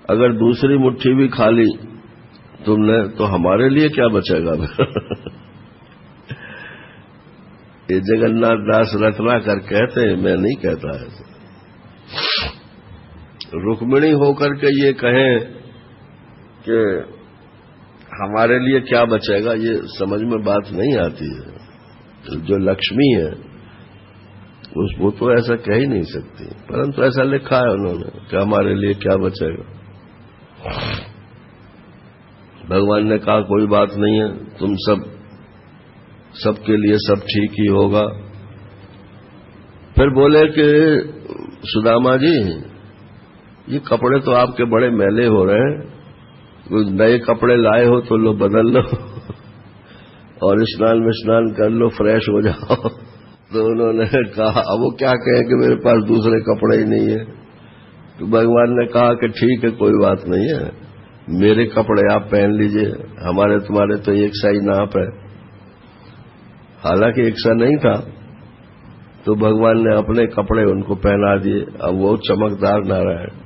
Speaker 1: अगर दूसरी मुट्ठी भी खाली तुमने तो हमारे लिए क्या बचेगा? ये जगन्नाथ दास रत्नाकर कहते हैं, मैं नहीं कहता ऐसा। रुक्मिणी होकर के ये कहें कि हमारे लिए क्या बचेगा, ये समझ में बात नहीं आती है। जो लक्ष्मी है वो तो ऐसा कह ही नहीं सकती, परंतु ऐसा लिखा है उन्होंने कि हमारे लिए क्या बचेगा। भगवान ने कहा कोई बात नहीं है, तुम सबके लिए सब ठीक ही होगा। फिर बोले कि सुदामा जी, ये कपड़े तो आपके बड़े मैले हो रहे हैं, कुछ नए कपड़े लाए हो तो लो बदल लो और स्नान में स्नान कर लो, फ्रेश हो जाओ। तो उन्होंने कहा, अब वो क्या कहें कि मेरे पास दूसरे कपड़े ही नहीं है। तो भगवान ने कहा कि ठीक है, कोई बात नहीं है, मेरे कपड़े आप पहन लीजिए, हमारे तुम्हारे तो एक सा ही नाप है। हालांकि एक सा नहीं था, तो भगवान ने अपने कपड़े उनको पहना दिए। अब वो चमकदार नारायण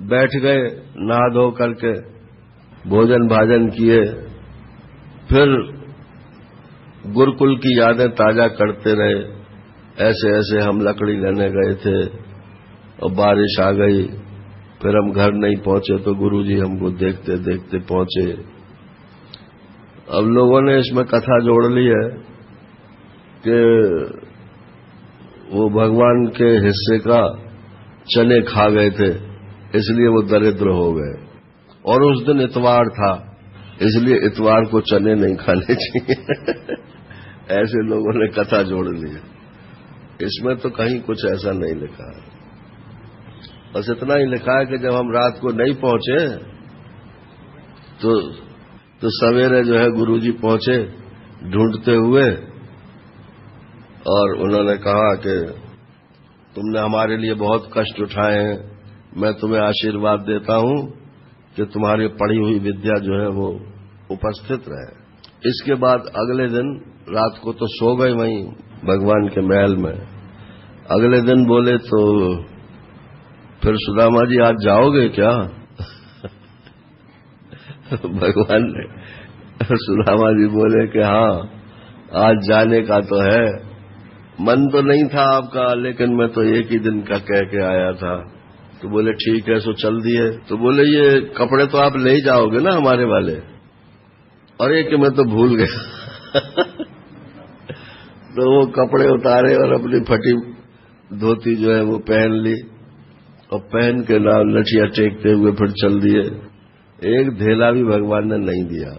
Speaker 1: बैठ गए, नहा धो करके भोजन भाजन किए। फिर गुरुकुल की यादें ताजा करते रहे। ऐसे ऐसे हम लकड़ी लेने गए थे और बारिश आ गई, फिर हम घर नहीं पहुंचे तो गुरुजी हमको देखते देखते पहुंचे। अब लोगों ने इसमें कथा जोड़ ली है कि वो भगवान के हिस्से का चने खा गए थे, इसलिए वो दरिद्र हो गए, और उस दिन इतवार था, इसलिए इतवार को चने नहीं खाने चाहिए। ऐसे लोगों ने कथा जोड़ ली है। इसमें तो कहीं कुछ ऐसा नहीं लिखा है। बस इतना ही लिखा है कि जब हम रात को नहीं पहुंचे तो सवेरे जो है गुरुजी पहुंचे ढूंढते हुए, और उन्होंने कहा कि तुमने हमारे लिए बहुत कष्ट उठाए हैं, मैं तुम्हें आशीर्वाद देता हूं कि तुम्हारी पढ़ी हुई विद्या जो है वो उपस्थित रहे। इसके बाद अगले दिन रात को तो सो गए वहीं भगवान के महल में। अगले दिन बोले तो फिर सुदामा जी आज जाओगे क्या? भगवान ने, सुदामा जी बोले कि हाँ आज जाने का तो है, मन तो नहीं था आपका, लेकिन मैं तो एक ही दिन का कह के आया था। तो बोले ठीक है, सो चल दिए। तो बोले ये कपड़े तो आप ले ही जाओगे ना हमारे वाले? अरे कि मैं तो भूल गया। तो वो कपड़े उतारे और अपनी फटी धोती जो है वो पहन ली, और पहन के नाम लठिया टेकते हुए फिर चल दिए। एक धेला भी भगवान ने नहीं दिया।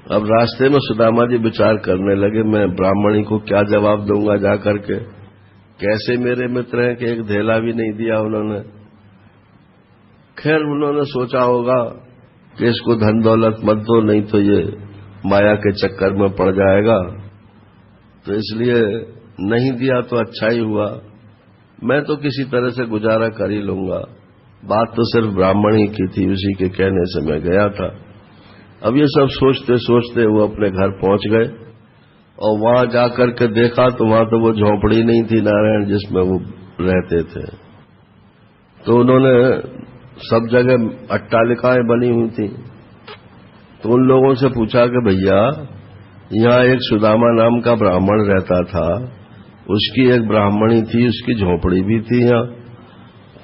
Speaker 1: अब रास्ते में सुदामा जी विचार करने लगे, मैं ब्राह्मणी को क्या जवाब दूंगा जाकर के, कैसे मेरे मित्र हैं कि एक धेला भी नहीं दिया उन्होंने। खैर उन्होंने सोचा होगा कि इसको धन दौलत मत दो, नहीं तो ये माया के चक्कर में पड़ जाएगा, तो इसलिए नहीं दिया तो अच्छा ही हुआ, मैं तो किसी तरह से गुजारा कर ही लूंगा। बात तो सिर्फ ब्राह्मण ही की थी, उसी के कहने से मैं गया था। अब ये सब सोचते सोचते वो अपने घर पहुंच गए, और वहां जाकर के देखा तो वहां तो वो झोंपड़ी नहीं थी नारायण जिसमें वो रहते थे। तो उन्होंने सब जगह अट्टालिकाएं बनी हुई थी। तो उन लोगों से पूछा कि भैया यहाँ एक सुदामा नाम का ब्राह्मण रहता था, उसकी एक ब्राह्मणी थी, उसकी झोंपड़ी भी थी यहाँ,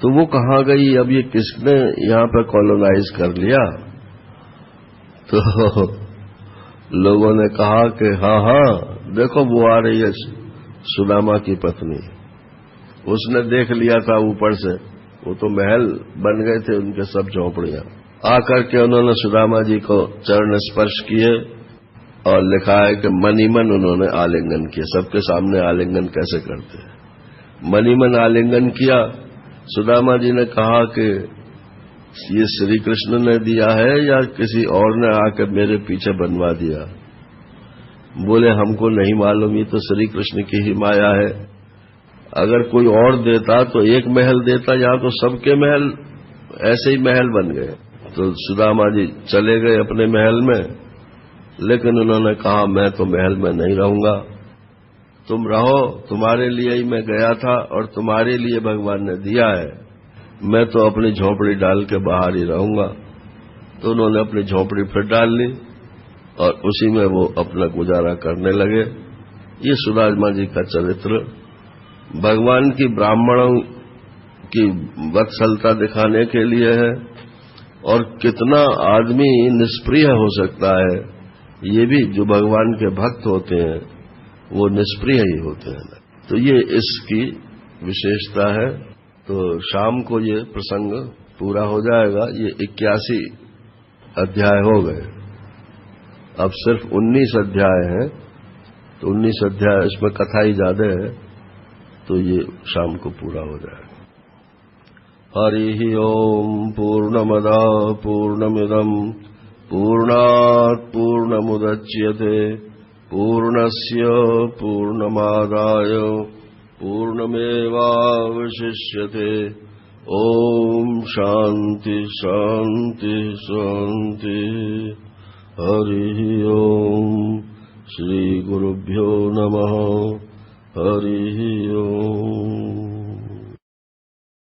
Speaker 1: तो वो कहाँ गई? अब ये किसने यहाँ पर कॉलोनाइज कर लिया? तो लोगों ने कहा कि हाँ हाँ देखो वो आ रही है सुदामा की पत्नी। उसने देख लिया था ऊपर से, वो तो महल बन गए थे उनके सब झोंपड़ियां। आकर के उन्होंने सुदामा जी को चरण स्पर्श किए, और लिखा है कि मनीमन उन्होंने आलिंगन किया। सबके सामने आलिंगन कैसे करते हैं, मनीमन आलिंगन किया। सुदामा जी ने कहा कि ये श्री कृष्ण ने दिया है या किसी और ने आकर मेरे पीछे बनवा दिया? बोले हमको नहीं मालूम, ये तो श्री कृष्ण की ही माया है। अगर कोई और देता तो एक महल देता, यहां तो सबके महल ऐसे ही महल बन गए। तो सुदामा जी चले गए अपने महल में, लेकिन उन्होंने कहा मैं तो महल में नहीं रहूंगा, तुम रहो, तुम्हारे लिए ही मैं गया था और तुम्हारे लिए भगवान ने दिया है, मैं तो अपनी झोपड़ी डाल के बाहर ही रहूंगा। तो उन्होंने अपनी झोपड़ी फिर डाल ली और उसी में वो अपना गुजारा करने लगे। ये सुदामा जी का चरित्र भगवान की ब्राह्मणों की वत्सलता दिखाने के लिए है। और कितना आदमी निष्प्रिय हो सकता है, ये भी जो भगवान के भक्त होते हैं वो निष्प्रिय ही होते हैं। तो ये इसकी विशेषता है। तो शाम को ये प्रसंग पूरा हो जाएगा। ये 81 अध्याय हो गए, अब सिर्फ 19 अध्याय हैं। तो 19 अध्याय, इसमें कथा ही ज्यादा है, तो ये शाम को पूरा हो जाएगा। हरि ओम पूर्णमदा पूर्णमिदम् पूर्णात् पूर्णमुदच्यते पूर्णस्य पूर्णमादाय पूर्णमेवावशिष्यते। ओम शांति शांति शांति। हरि ओम श्री गुरुभ्यो नमः। हरि ओम।